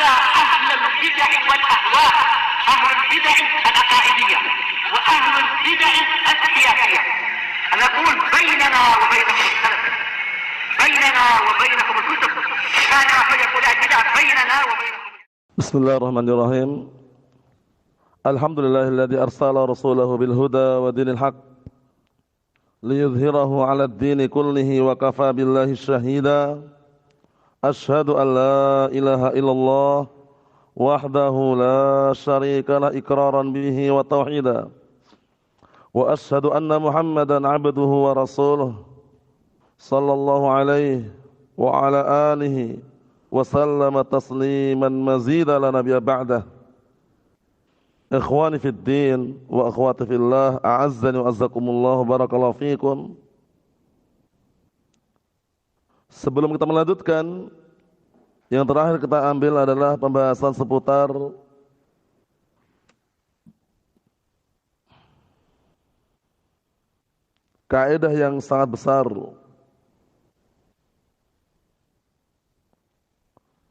على أهل البدع والأهواء، أهل البدع العقائدية وأهل البدع السياسية. نقول بيننا وبينكم السلف، بيننا وبينكم الكتب، كان فيقول البدع بيننا وبينكم. بسم الله الرحمن الرحيم. الحمد لله الذي أرسل رسوله بالهدى ودين الحق ليظهره على الدين كله وكفى بالله شهيدا. أشهد أن لا إله إلا الله وحده لا شريك له إقرارا به وتوحيدا، وأشهد أن محمدا عبده ورسوله صلى الله عليه وعلى آله وسلم تسليما مزيدا لا نبي بعده. Ikhwani fid din wa akhwati fillah, a'azzani wa azzakumullah, barakallahu fikum. Sebelum kita melanjutkan, yang terakhir kita ambil adalah pembahasan seputar kaidah yang sangat besar,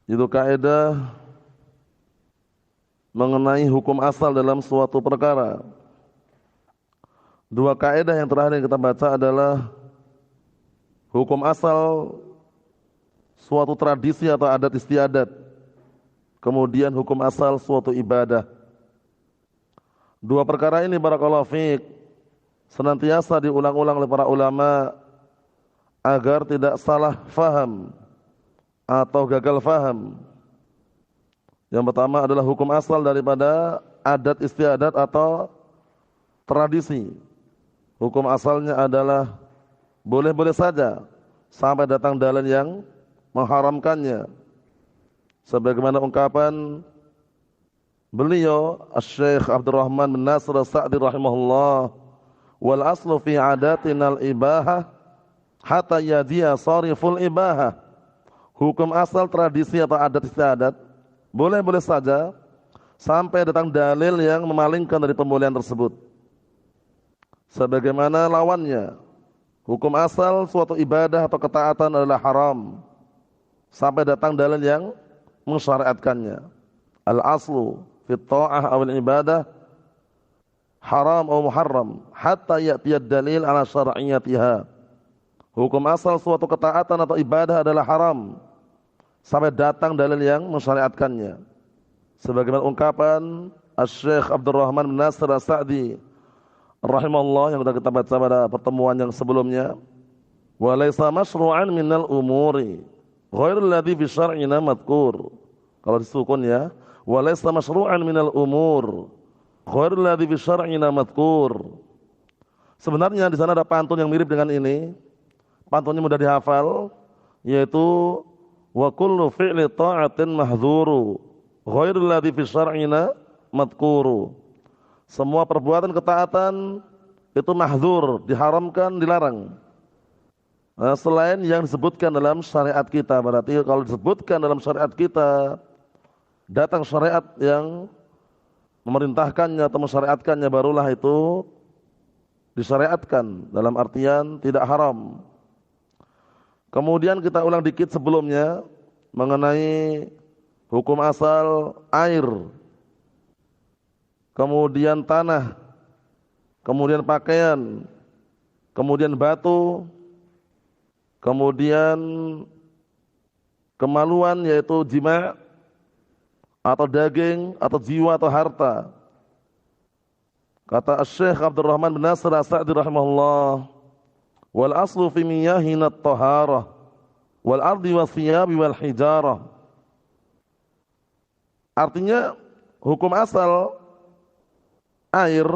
itu kaidah mengenai hukum asal dalam suatu perkara. Dua kaidah yang terakhir yang kita baca adalah hukum asal suatu tradisi atau adat istiadat, kemudian hukum asal suatu ibadah. Dua perkara ini barakallahu fiik senantiasa diulang-ulang oleh para ulama agar tidak salah faham atau gagal faham. Yang pertama adalah hukum asal daripada adat istiadat atau tradisi. Hukum asalnya adalah boleh-boleh saja sampai datang dalil yang mengharamkannya. Sebagaimana ungkapan beliau Asy-Syaikh Abdurrahman bin Nasir As-Sa'di rahimahullah, wal aslu fi adatinal ibahah hatta yadiya sariful ibahah. Hukum asal tradisi atau adat istiadat boleh-boleh saja sampai datang dalil yang memalingkan dari pembolehan tersebut. Sebagaimana lawannya, hukum asal suatu ibadah atau ketaatan adalah haram sampai datang dalil yang mensyariatkannya. Al-aslu fi ta'ah awal ibadah haram atau muharram hatta ya'tiyad dalil ala syar'iyyatiha. Hukum asal suatu ketaatan atau ibadah adalah haram sampai datang dalil yang mensyariatkannya. Sebagaimana ungkapan Asy-Syaikh Abdurrahman bin Nasir As-Sa'di rahimahullah yang sudah kita baca pada pertemuan yang sebelumnya, wa laisa masyru'an minal umuri ghairul ladzi fi syar'ina madhkur. Kalau disukun ya, wa laisa masyru'an minal umur ghairul ladzi fi syar'ina madhkur. Sebenarnya di sana ada pantun yang mirip dengan ini. Pantunnya mudah dihafal, yaitu wa kullu fi'li ta'atin mahdhuru ghairul ladzi fi syar'ina madhkuru. Semua perbuatan ketaatan itu mahdzur, diharamkan, dilarang. Nah, selain yang disebutkan dalam syariat kita. Berarti kalau disebutkan dalam syariat kita, datang syariat yang memerintahkannya atau mensyariatkannya, barulah itu disyariatkan dalam artian tidak haram. Kemudian kita ulang dikit sebelumnya mengenai hukum asal air, kemudian tanah, kemudian pakaian, kemudian batu, kemudian kemaluan yaitu jima' atau daging atau jiwa atau harta. Kata Asy-Syaikh Abdurrahman bin Nasir As-Sa'di rahimahullah, wal aslu fi miyahina at-taharah wal ardi was thiyabi wal hijarah. Artinya hukum asal air,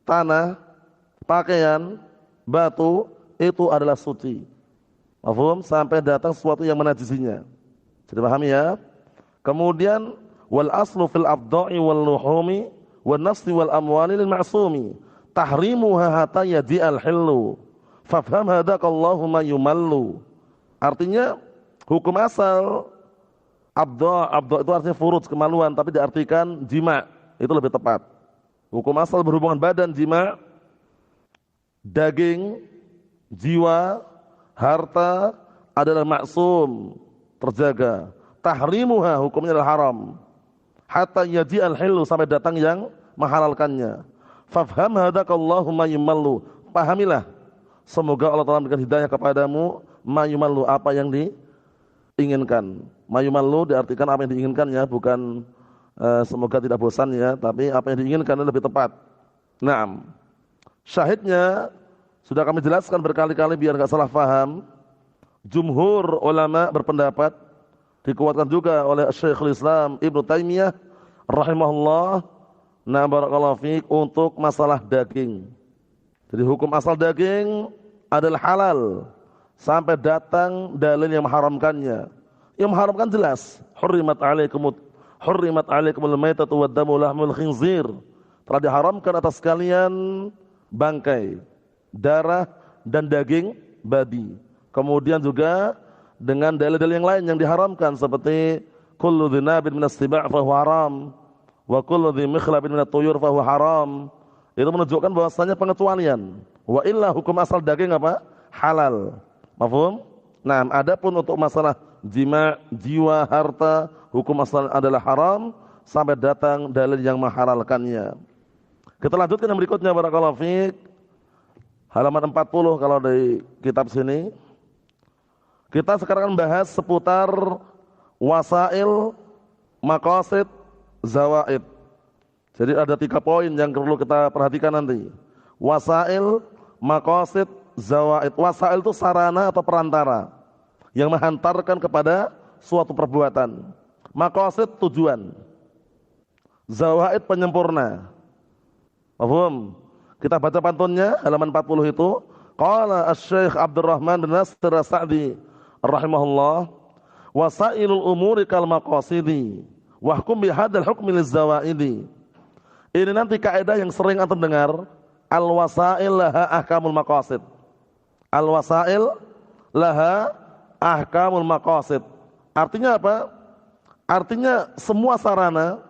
tanah, pakaian, batu itu adalah suci. Mafhum? Sampai datang sesuatu yang menajisinya. Jadi pahami ya? Kemudian wal aslu fil abda'i wal luhumi wan nafsi wal amwali lil ma'sumi tahrimuha hatta yadi'al hillu. Fafham hadakallahu ma yumallu. Artinya hukum asal abda itu artinya furuj, kemaluan, tapi diartikan jima, itu lebih tepat. Hukum asal berhubungan badan, jima, daging, jiwa, harta adalah maksum, terjaga. tahrimuha, hukumnya adalah haram. Hatta yaji'al hillu, sampai datang yang menghalalkannya. Fafham hadakallahu ma yumallu, pahamilah, semoga Allah Ta'ala memberikan hidayah kepadamu ma yumallu, apa yang diinginkan. Ma yumallu diartikan apa yang diinginkan ya, bukan semoga tidak bosan ya, tapi apa yang diinginkan lebih tepat. Naam. Syahidnya sudah kami jelaskan berkali-kali biar enggak salah paham. Jumhur ulama berpendapat, dikuatkan juga oleh Syekhul Islam Ibnu Taimiyah rahimahullah, na barakallahu fiik, untuk masalah daging. Jadi hukum asal daging adalah halal sampai datang dalil yang mengharamkannya. Yang mengharamkan jelas, hurrimat alaikumul maitatu waddamu lahmul khinzir. Telah diharamkan atas kalian bangkai, darah dan daging babi. Kemudian juga dengan dalil-dalil yang lain yang diharamkan seperti kullu dhinabin minas siba' fahuwa haram wa kullu dhi mikhlabin minat tuyur fahuwa haram. Itu menunjukkan bahwasanya pengecualian. Wa illa, hukum asal daging apa? Halal. Mafhum? Nah, adapun untuk masalah jima', jiwa, harta, hukum asal adalah haram sampai datang dalil yang menghalalkannya. Kita lanjutkan yang berikutnya, barakallahu fiik. Halaman 40 kalau dari kitab sini. Kita sekarang akan bahas seputar wasail, maqasid, zawaid. Jadi ada 3 poin yang perlu kita perhatikan nanti. Wasail, maqasid, zawaid. Wasail itu sarana atau perantara yang menghantarkan kepada suatu perbuatan. Maqasid tujuan. Zawaid penyempurna. Paham? Kita baca pantunnya halaman 40 itu. Qala Asy-Syaikh Abdurrahman bin Nasir As-Sa'di rahimahullah, wasailul umuri kal maqasidi wahkum bihadzal hukmi lizawaidi. Ini nanti kaidah yang sering antum dengar, al wasail laha ahkamul maqasid. Al wasail laha ahkamul maqasid. Artinya apa? Artinya semua sarana,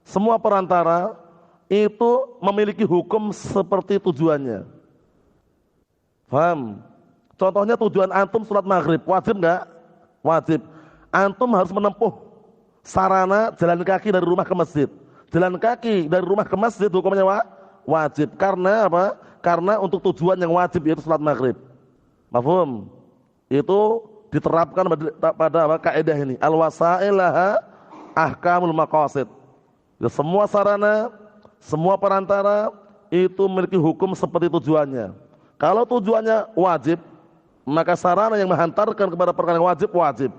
semua perantara itu memiliki hukum seperti tujuannya. Paham? Contohnya tujuan antum sholat maghrib, wajib enggak? Wajib. Antum harus menempuh sarana jalan kaki dari rumah ke masjid. Jalan kaki dari rumah ke masjid hukumnya wajib. Karena apa? Karena untuk tujuan yang wajib, yaitu sholat maghrib. Mafhum? Itu diterapkan pada apa? Kaidah ini. Al-wasail laha ahkamul maqasid. Semua sarana, semua perantara itu memiliki hukum seperti tujuannya. Kalau tujuannya wajib, maka sarana yang menghantarkan kepada perkara yang wajib.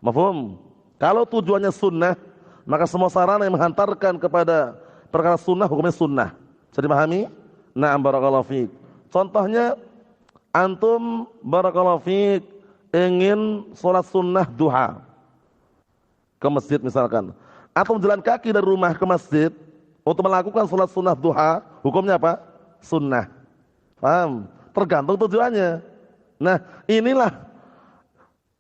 Mafhum? Kalau tujuannya sunnah, maka semua sarana yang menghantarkan kepada perkara sunnah hukumnya sunnah. Bisa dipahami? Na'am barakallahu fiik. Contohnya antum barakallahu fiik ingin sholat sunnah duha ke masjid misalkan. Atau jalan kaki dari rumah ke masjid untuk melakukan sholat sunnah duha, hukumnya apa? Sunnah. Paham? Tergantung tujuannya. Nah, inilah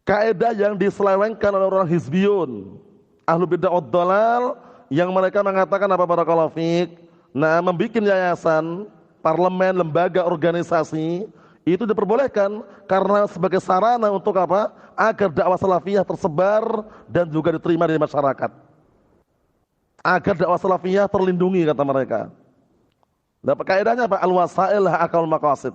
kaidah yang diselewengkan oleh orang hizbiyun, ahlu bid'ah wad dhalal, yang mereka mengatakan apa, barakallahu fiik, nah, membikin yayasan, parlemen, lembaga, organisasi itu diperbolehkan karena sebagai sarana untuk apa? Agar dakwah salafiyah tersebar dan juga diterima di masyarakat. Agar dakwah salafiyah terlindungi, kata mereka. Nah, kaidahnya apa? Al-wasail akal maqasid.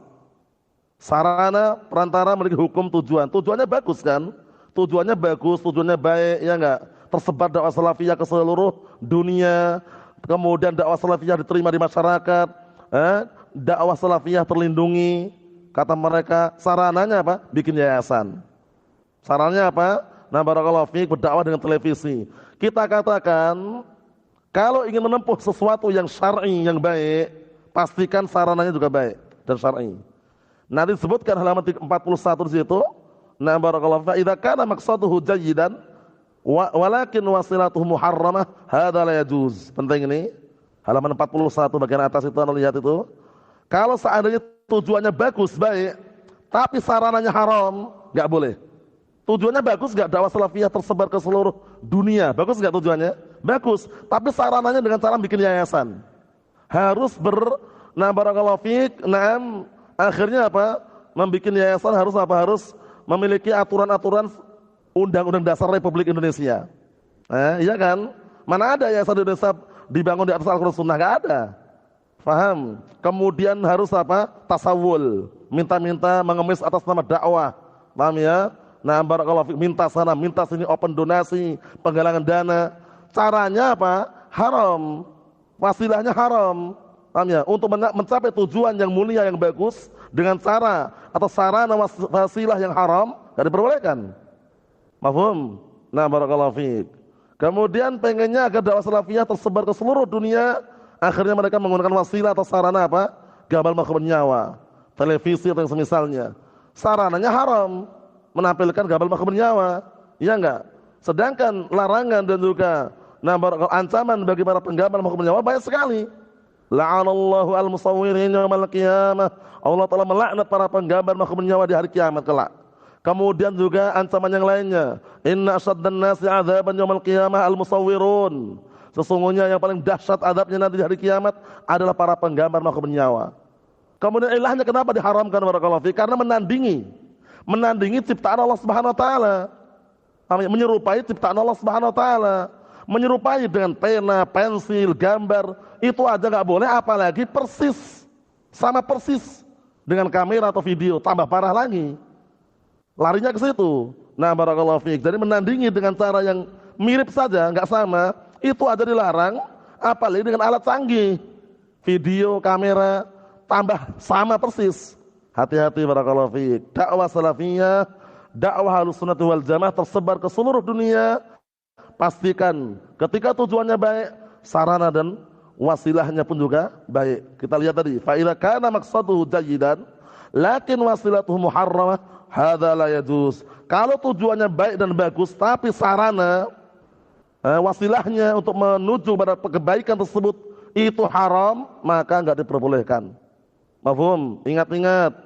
Sarana perantara memiliki hukum tujuan. Tujuannya bagus kan? Tujuannya bagus, tujuannya baik, ya enggak? Tersebar dakwah salafiyah ke seluruh dunia. Kemudian dakwah salafiyah diterima di masyarakat. Dakwah salafiyah terlindungi. Kata mereka, sarananya apa? Bikin yayasan. Sarananya apa? Nah, barakallahu fiik, berdakwah dengan televisi. Kita katakan, kalau ingin menempuh sesuatu yang syar'i, yang baik, pastikan sarananya juga baik dan syar'i. Nanti disebutkan halaman 41 di situ. Nah, barakallahu fiik, idza kana maqsaduhu jayyidan walakin wasilatuhu muharramah, hadza la yajuz. Penting ini. Halaman 41 bagian atas itu, Anda lihat itu. Kalau seandainya tujuannya bagus, baik, tapi sarananya haram, enggak boleh. Tujuannya bagus enggak? Dakwah salafiyah tersebar ke seluruh dunia. Bagus enggak tujuannya? Bagus. Tapi sarananya dengan cara bikin yayasan. Harus nah, barakallahu fiik, akhirnya apa? Membikin yayasan harus apa? Harus memiliki aturan-aturan Undang-Undang Dasar Republik Indonesia. Iya kan? Mana ada yayasan di Indonesia dibangun di atas Al-Quran Sunnah? Gak ada. Faham? Kemudian harus apa? Tasawul. Minta-minta mengemis atas nama dakwah. Paham ya? Nah, barakallahu fiik, minta sana, minta sini, open donasi, penggalangan dana. Caranya apa? Haram. Wasilahnya haram. Paham ya? Untuk mencapai tujuan yang mulia, yang bagus, dengan cara atau sarana wasilah yang haram, gak diperbolehkan. Mafhum? Nah, barakallahu fiik. Kemudian pengennya agar dakwah salafiyah tersebar ke seluruh dunia, akhirnya mereka menggunakan wasilah atau sarana apa? Gabal makhluk nyawa, televisi atau yang semisalnya. Sarananya haram, menampilkan gabal makhluk nyawa, iya enggak? Sedangkan larangan dan juga ancaman bagi para penggabal makhluk nyawa banyak sekali. La'anallahu al-musawwirin yaumal qiyamah. Allah Ta'ala melaknat para penggambar makhluk nyawa di hari kiamat kelak. Kemudian juga ancaman yang lainnya, inna asyaddan nasi 'adzaban yaumal qiyamah al-musawwirun. Sesungguhnya yang paling dahsyat adabnya nanti di hari kiamat adalah para penggambar makhluk nyawa. Kemudian ilahnya kenapa diharamkan barakallahu fi? Karena menandingi ciptaan Allah Subhanahu wa taala. Menyerupai ciptaan Allah Subhanahu wa taala. Menyerupai dengan pena, pensil, gambar, itu aja enggak boleh, apalagi persis. Sama persis dengan kamera atau video, tambah parah lagi. Larinya ke situ. Nah, barakallahu fiik. Jadi menandingi dengan cara yang mirip saja, enggak sama, itu aja dilarang, apalagi dengan alat canggih. Video, kamera, tambah sama persis. Hati-hati barakallahu fiik. Dakwah salafiyah, dakwah Ahlussunnah wal Jamaah tersebar ke seluruh dunia. Pastikan ketika tujuannya baik, sarana dan wasilahnya pun juga baik. Kita lihat tadi, fa idza kana maqsaduhu jayyidan, lakin wasilatuhu muharramah, hadza la yajuz. Kalau tujuannya baik dan bagus tapi sarana wasilahnya untuk menuju pada kebaikan tersebut itu haram, maka enggak diperbolehkan. Mafhum? Ingat-ingat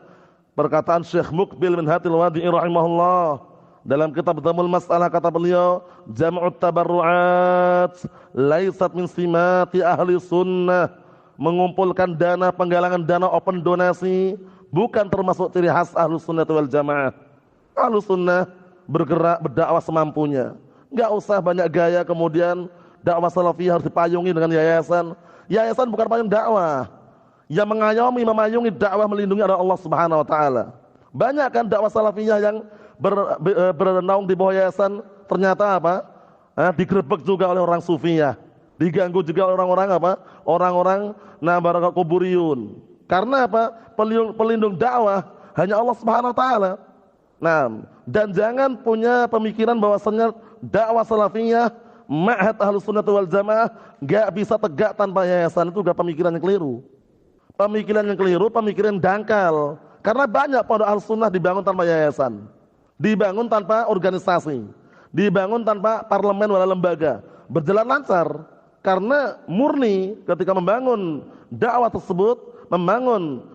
perkataan Syekh Muqbil bin Hatil Wadi'i rahimahullah dalam kitab Damul Mas'alah, kata beliau, jam'ut tabarru'at laisat min simati ahli sunnah. Mengumpulkan dana, penggalangan dana, open donasi bukan termasuk ciri khas Ahlus Sunnah wal Jamaah. Ahlus Sunnah bergerak, berdakwah semampunya. Enggak usah banyak gaya, kemudian dakwah salafiyah harus dipayungi dengan yayasan. Yayasan bukan payung dakwah. Yang mengayomi, memayungi dakwah, melindungi adalah Allah Subhanahu wa taala. Banyak kan dakwah salafiyah yang bernaung di bawah yayasan, ternyata apa? Digerebek juga oleh orang sufiyah, diganggu juga oleh orang-orang apa? Orang-orang barakat kuburiyun. Karena apa? Pelindung dakwah hanya Allah Subhanahu wa taala. Nah, dan jangan punya pemikiran bahwasanya dakwah salafiyah, ma'had Ahlussunnah wal Jamaah enggak bisa tegak tanpa yayasan. Itu juga pemikiran yang keliru. Pemikiran yang keliru, pemikiran dangkal. Karena banyak pondok Ahlussunnah dibangun tanpa yayasan, dibangun tanpa organisasi, dibangun tanpa parlemen wala lembaga, berjalan lancar. Karena murni ketika membangun dakwah tersebut, membangun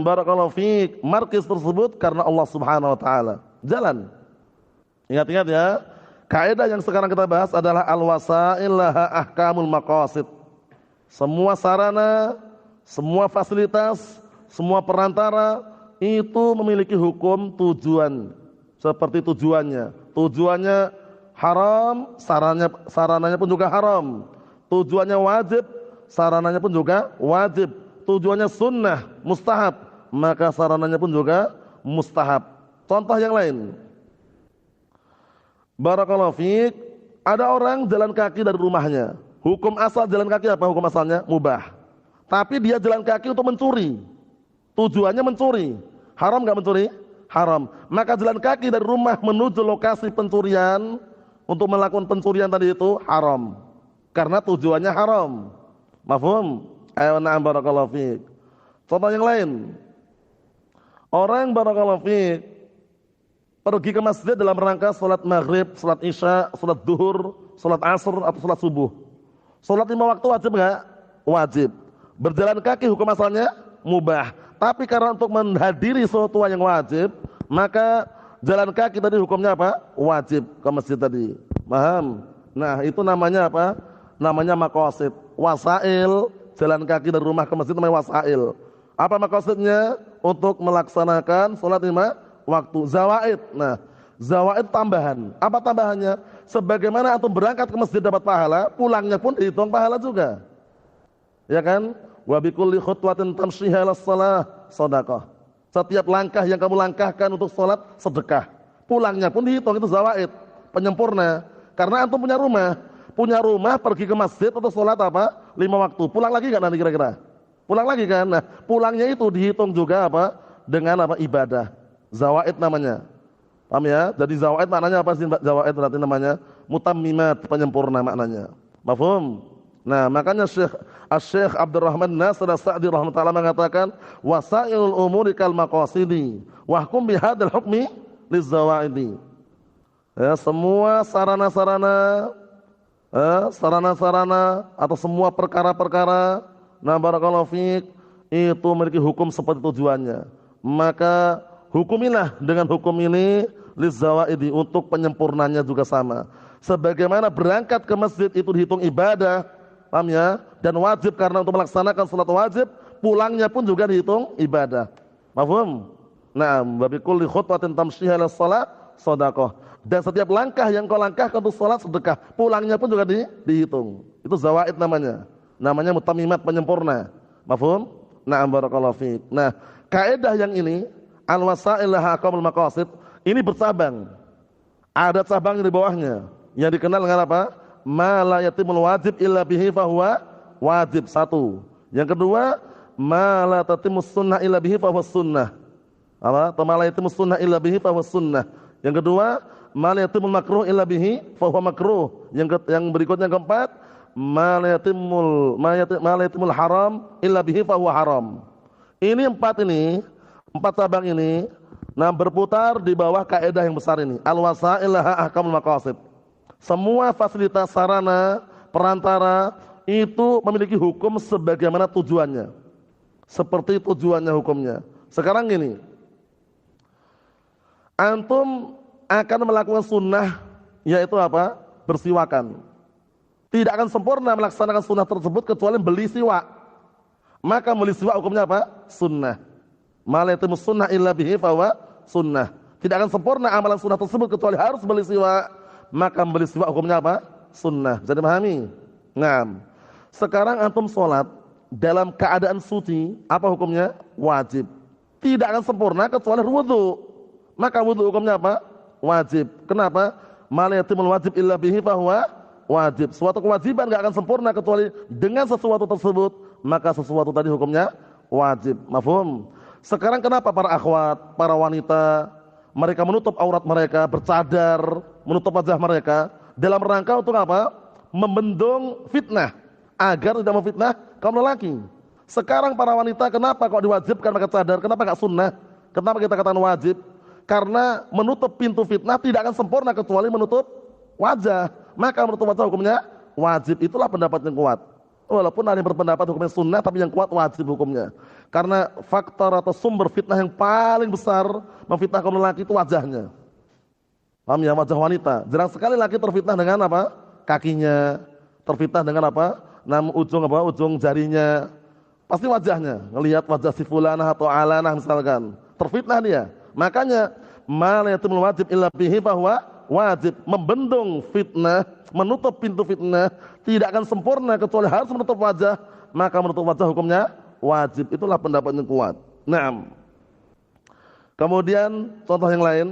barakallahu fiik, markis tersebut karena Allah Subhanahu wa taala. Jalan. Ingat-ingat ya. Kaidah yang sekarang kita bahas adalah al-wasail laha ahkamul maqasid. Semua sarana, semua fasilitas, semua perantara itu memiliki hukum tujuan. Seperti tujuannya. Tujuannya haram, sarananya pun juga haram. Tujuannya wajib, sarananya pun juga wajib. Tujuannya sunnah, mustahab, maka sarananya pun juga mustahab. Contoh yang lain. Barakallahu fiik, ada orang jalan kaki dari rumahnya. Hukum asal jalan kaki apa hukum asalnya? Mubah. Tapi dia jalan kaki untuk mencuri. Tujuannya mencuri. Haram enggak mencuri? Haram. Maka jalan kaki dari rumah menuju lokasi pencurian untuk melakukan pencurian tadi itu haram. Karena tujuannya haram. Mafhum? Ayo na'am barakallahu fiik. Contoh yang lain. Orang barakallahu fiik pergi ke masjid dalam rangka salat maghrib, salat isya, salat duhur, salat asr atau salat subuh. Salat 5 waktu wajib enggak? Wajib. Berjalan kaki hukum asalnya mubah. Tapi karena untuk menghadiri suatu yang wajib, maka jalan kaki tadi hukumnya apa? Wajib ke masjid tadi. Paham? Nah, itu namanya apa? Namanya maqasid. Wasail, jalan kaki dari rumah ke masjid namanya wasail. Apa maqasidnya? Untuk melaksanakan salat 5 waktu. Zawaid. Nah, Zawaid tambahan. Apa tambahannya? Sebagaimana antum berangkat ke masjid dapat pahala, pulangnya pun dihitung pahala juga. Ya kan? Wa bikulli khutwatin tamshiha ila shalah shadaqah. Setiap langkah yang kamu langkahkan untuk salat sedekah. Pulangnya pun dihitung, itu zawaid, penyempurna. Karena antum punya rumah. Punya rumah pergi ke masjid untuk salat apa? 5 waktu. Pulang lagi enggak nanti kira-kira? Pulang lagi kan? Nah, pulangnya itu dihitung juga apa? Dengan apa? Ibadah. Zawaid namanya. Paham ya? Jadi zawaid maknanya apa sih? Zawaid berarti namanya mutammimat, penyempurna maknanya. Mafhum? Nah, makanya Syekh Abdurrahman Nasir As-Sa'di rahimahullah taala mengatakan wasailul umuri kal maqasidi wa hukum bihadzal hukmi lizawaidi. Ya, semua sarana-sarana atau semua perkara-perkara, nah barakallahu fiik, itu memiliki hukum seperti tujuannya. Maka hukumilah dengan hukum ini lizawaidi, untuk penyempurnanya juga sama. Sebagaimana berangkat ke masjid itu dihitung ibadah, paham ya? Dan wajib karena untuk melaksanakan salat wajib, pulangnya pun juga dihitung ibadah. Mafhum? Nah, babi kulli khutwatin tamshiha ila shalah shadaqah. Dan setiap langkah yang kau langkahkan untuk salat sedekah, pulangnya pun juga dihitung. Itu zawaid namanya. Namanya mutammimat, penyempurna. Mafhum? Na'am barakallahu fiik. Nah, kaidah yang ini al-wasail laha aqamul maqasid, ini bercabang. Ada cabang di bawahnya yang dikenal dengan apa? Ma la yatimul wajib illa bihi fahuwa wajib. Satu. Yang kedua, ma la tatimus sunnah illa bihi fahuwa sunnah. Apa? Ma la yatimus sunnah illa bihi fahuwa sunnah. Yang kedua, ma la yatimul makruh illa bihi fahuwa makruh. Yang berikutnya yang keempat, ma la yatimul haram illa bihi fahuwa haram. Ini empat cabang ini, nah berputar di bawah kaidah yang besar ini. Al-wasail laha ahkamul maqasid. Semua fasilitas sarana, perantara itu memiliki hukum sebagaimana tujuannya. Seperti tujuannya hukumnya. Sekarang gini, antum akan melakukan sunnah, yaitu apa? Bersiwakan. Tidak akan sempurna melaksanakan sunnah tersebut kecuali beli siwak. Maka beli siwak hukumnya apa? Sunnah. Ma la yatimus sunnah illa bihi fahuwa sunnah. Tidak akan sempurna amalan sunnah tersebut kecuali harus beli siwak. Maka beli siwak hukumnya apa? Sunnah. Bisa dipahami? Nah, sekarang antum sholat dalam keadaan suci, apa hukumnya? Wajib. Tidak akan sempurna kecuali wudu. Maka wudu hukumnya apa? Wajib. Kenapa? Ma la yatimul wajib illa bihi fahuwa wajib. Suatu kewajiban enggak akan sempurna kecuali dengan sesuatu tersebut. Maka sesuatu tadi hukumnya wajib. Mafhum? Sekarang kenapa para akhwat, para wanita, mereka menutup aurat mereka, bercadar, menutup wajah mereka dalam rangka untuk apa? Membendung fitnah, agar tidak memfitnah kaum lelaki. Sekarang para wanita kenapa kok diwajibkan pakai cadar? Kenapa enggak sunnah? Kenapa kita katakan wajib? Karena menutup pintu fitnah tidak akan sempurna kecuali menutup wajah. Maka menutup wajah hukumnya wajib. Itulah pendapat yang kuat. Walaupun ada yang berpendapat hukumnya sunnah, tapi yang kuat wajib hukumnya. Karena faktor atau sumber fitnah yang paling besar memfitnah kaum lelaki itu wajahnya. Paham ya? Wajah wanita. Jarang sekali laki terfitnah dengan apa? Kakinya. Terfitnah dengan apa? Ujung jarinya. Pasti wajahnya. Ngelihat wajah si fulanah atau alanah misalkan. Terfitnah dia. Makanya ma la yatimul wajib illa bihi fahuwa wajib. Membendung fitnah, menutup pintu fitnah tidak akan sempurna kecuali harus menutup wajah. Maka menutup wajah hukumnya wajib. Itulah pendapat yang kuat. Naam. Kemudian contoh yang lain,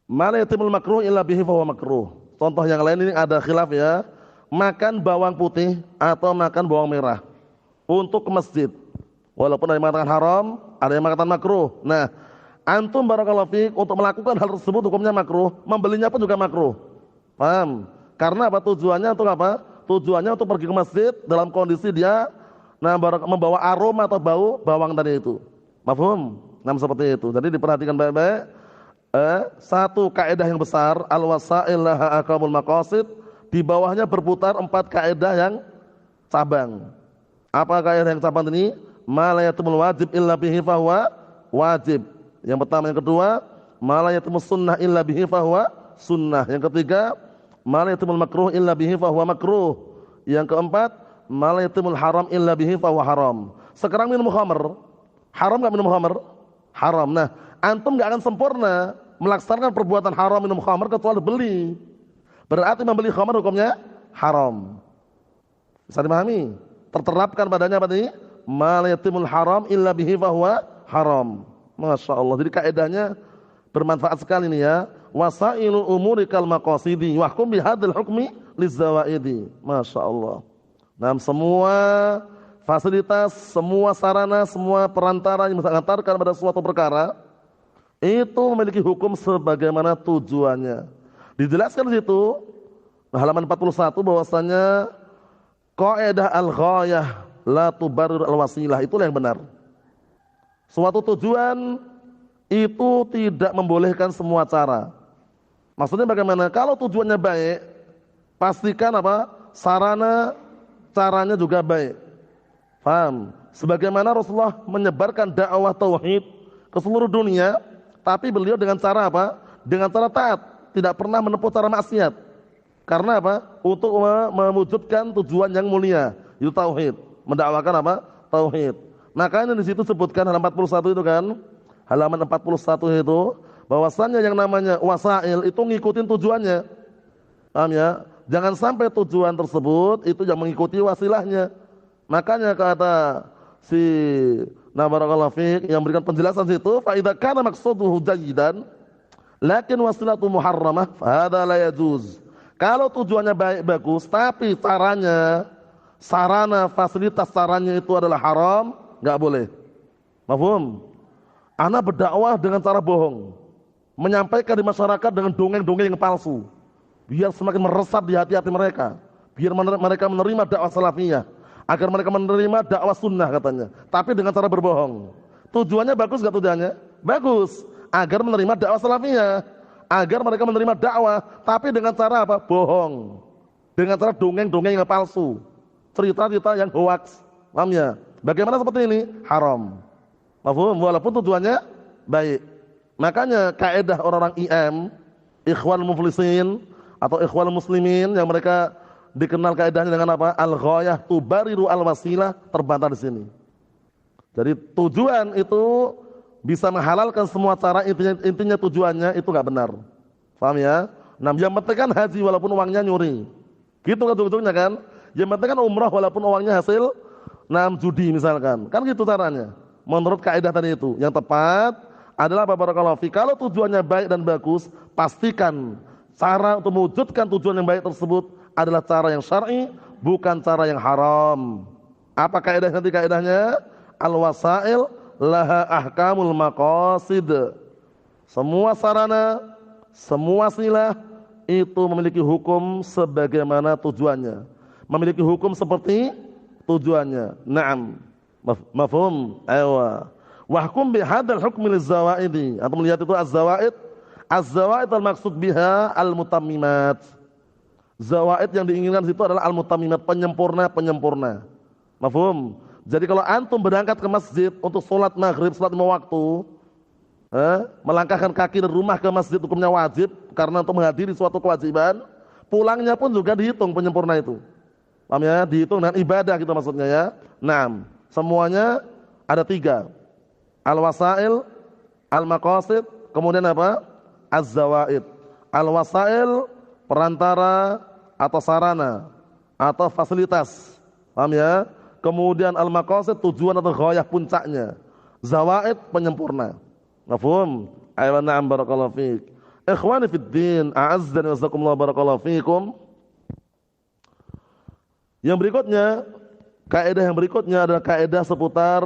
ma la yatimul makruh illa bihi fahuwa makruh. Contoh yang lain ini ada khilaf ya. Makan bawang putih atau makan bawang merah untuk ke masjid. Walaupun ada yang mengatakan haram, ada yang mengatakan makruh. Nah, antum barakallahu fiik untuk melakukan hal tersebut hukumnya makruh, membelinya pun juga makruh. Paham? Karena apa? Tujuannya untuk apa? Tujuannya untuk pergi ke masjid dalam kondisi dia membawa aroma atau bau bawang tadi itu. Mafhum? Nah, seperti itu. Jadi diperhatikan baik-baik. Satu kaidah yang besar, al-wasail laha aqamul maqasid, di bawahnya berputar 4 kaidah yang cabang. Apa kaidah yang cabang ini? Ma la yatimul wajib illa bihi fahuwa wajib. Yang pertama, yang kedua, ma la yatimus sunnah illa bihi fahuwa sunnah. Yang ketiga, ma la yatimul makruh illa bihi fahuwa makruh. Yang keempat, ma la yatimul haram illa bihi fahuwa haram. Sekarang minum khamr, haram enggak minum khamr? Haram. Nah, antum enggak akan sempurna melaksanakan perbuatan haram minum khamr kecuali beli. Berarti membeli khamr hukumnya haram. Bisa dipahami? Terterapkan padanya apa tadi? Ma la yatimul haram illa bihi fahuwa haram. Masya Allah. Jadi kaedahnya bermanfaat sekali nih ya. Wasailul umuri kal maqasidi wahkum bihadzal hukmi lizawaidi. Masya Allah. Nah, semua fasilitas, semua sarana, semua perantara yang mengantarkan pada suatu perkara itu memiliki hukum sebagaimana tujuannya. Dijelaskan di situ halaman 41 bahwasanya qaidah al-ghayah la tubarrir al-wasilah, itulah yang benar. Suatu tujuan itu tidak membolehkan semua cara. Maksudnya bagaimana? Kalau tujuannya baik, pastikan apa? Sarana caranya juga baik. Paham? Sebagaimana Rasulullah menyebarkan dakwah tauhid ke seluruh dunia, tapi beliau dengan cara apa? Dengan cara taat. Tidak pernah menempuh cara maksiat. Karena apa? Untuk mewujudkan tujuan yang mulia, itu tauhid. Mendakwakan apa? Tauhid. Makanya di situ sebutkan halaman 41 itu kan, halaman 41 itu bahwasannya yang namanya wasail itu ngikutin tujuannya. Paham ya? Jangan sampai tujuan tersebut itu yang mengikuti wasilahnya. Makanya kata si Barakallahu fiik yang memberikan penjelasan situ, fa idza kana maqsuduhu jayyidan lakin wasilatu muharramah fahadha la yajuz. Kalau tujuannya baik bagus tapi caranya, sarana, fasilitas caranya itu adalah haram, enggak boleh. Mafhum? Ana berdakwah dengan cara bohong, menyampaikan di masyarakat dengan dongeng-dongeng yang palsu, biar semakin meresap di hati-hati mereka, biar mereka menerima dakwah salafiyah, agar mereka menerima dakwah sunnah katanya, tapi dengan cara berbohong. Tujuannya bagus enggak tujuannya? Bagus, agar menerima dakwah salafiyah, agar mereka menerima dakwah, tapi dengan cara apa? Bohong. Dengan cara dongeng-dongeng yang palsu, cerita-cerita yang hoax. Paham ya? Bagaimana seperti ini? Haram. Mafhum? Walaupun tujuannya baik. Makanya kaidah orang-orang IM, Ikhwan Muflisin atau Ikhwan Muslimin, yang mereka dikenal kaidahnya dengan apa? Al-ghayah tubariru al-wasilah, terbantah di sini. Jadi tujuan itu bisa menghalalkan semua cara, intinya tujuannya itu enggak benar. Paham ya? Nah, yang penting kan haji walaupun uangnya nyuri. Gitu kan ujung-ujungnya kan? Yang penting kan umrah walaupun uangnya hasil judi misalkan. Kan gitu caranya. Menurut kaidah tadi itu, yang tepat adalah barakallahu fi, kalau tujuannya baik dan bagus, pastikan cara untuk mewujudkan tujuan yang baik tersebut adalah cara yang syar'i, bukan cara yang haram. Apa kaidah nanti kaidahnya? Al-wasail laha ahkamul maqasid. Semua sarana, semua wasilah itu memiliki hukum sebagaimana tujuannya, memiliki hukum seperti tujuannya. Naam. Mafhum? Aywa. Wahkum bihadzal hukmi lizawaidi. Atau melihat itu az-zawaid. Az-zawaid al-maksud biha al-mutammimat. Zawaid yang diinginkan situ adalah al-mutammimat, penyempurna-penyempurna. Mafhum? Jadi kalau antum berangkat ke masjid untuk sholat maghrib, sholat 5 waktu, melangkahkan kaki dari rumah ke masjid hukumnya wajib karena untuk menghadiri suatu kewajiban, pulangnya pun juga dihitung penyempurna itu. Paham ya? Dihitung dengan ibadah gitu maksudnya ya. Naam. Semuanya ada 3. Al-wasail, al-maqasid, kemudian apa? Az-zawaid. Al-wasail, perantara atau sarana atau fasilitas. Paham ya? Kemudian al-maqasid, tujuan atau ghayah puncaknya. Zawaid, penyempurna. Mafhum? Ayo na'am barakallahu fiik. Ikhwani fid din, a'azzani wa jazakumullah barakallahu fiikum. Yang berikutnya, kaidah yang berikutnya adalah kaidah seputar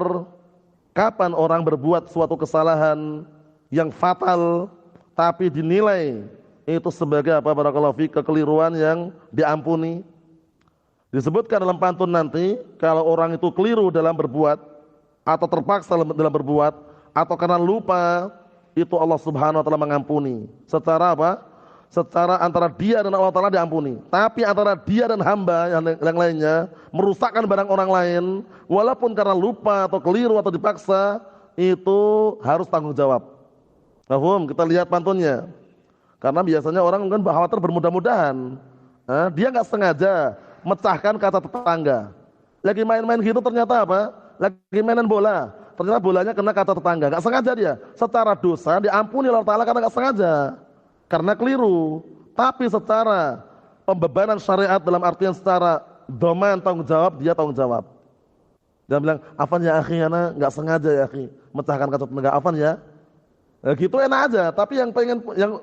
kapan orang berbuat suatu kesalahan yang fatal tapi dinilai itu sebagai apa barakallahu fiik, kekeliruan yang diampuni. Disebutkan dalam pantun nanti, kalau orang itu keliru dalam berbuat atau terpaksa dalam berbuat atau karena lupa, itu Allah Subhanahu wa taala mengampuni. Secara apa? Secara antara dia dan Allah Taala diampuni. Tapi antara dia dan hamba yang lainnya merusakkan barang orang lain, walaupun karena lupa atau keliru atau dipaksa, itu harus tanggung jawab. Paham? Kita lihat pantunnya. Karena biasanya orang kan khawatir bermudah-mudahan. Dia nggak sengaja mecahkan kata tetangga. Lagi main-main gitu ternyata apa? Lagi mainan bola. ternyata bolanya kena kaca tetangga, nggak sengaja dia. Secara dosa diampuni Allah Ta'ala karena nggak sengaja, karena keliru. Tapi secara pembebanan syariat dalam artian secara domain tanggung jawab, dia tanggung jawab. Dia bilang, afan ya akhi, ana nggak sengaja ya akhi, mecahkan kaca tetangga, afan ya. Gitu enak aja. Tapi yang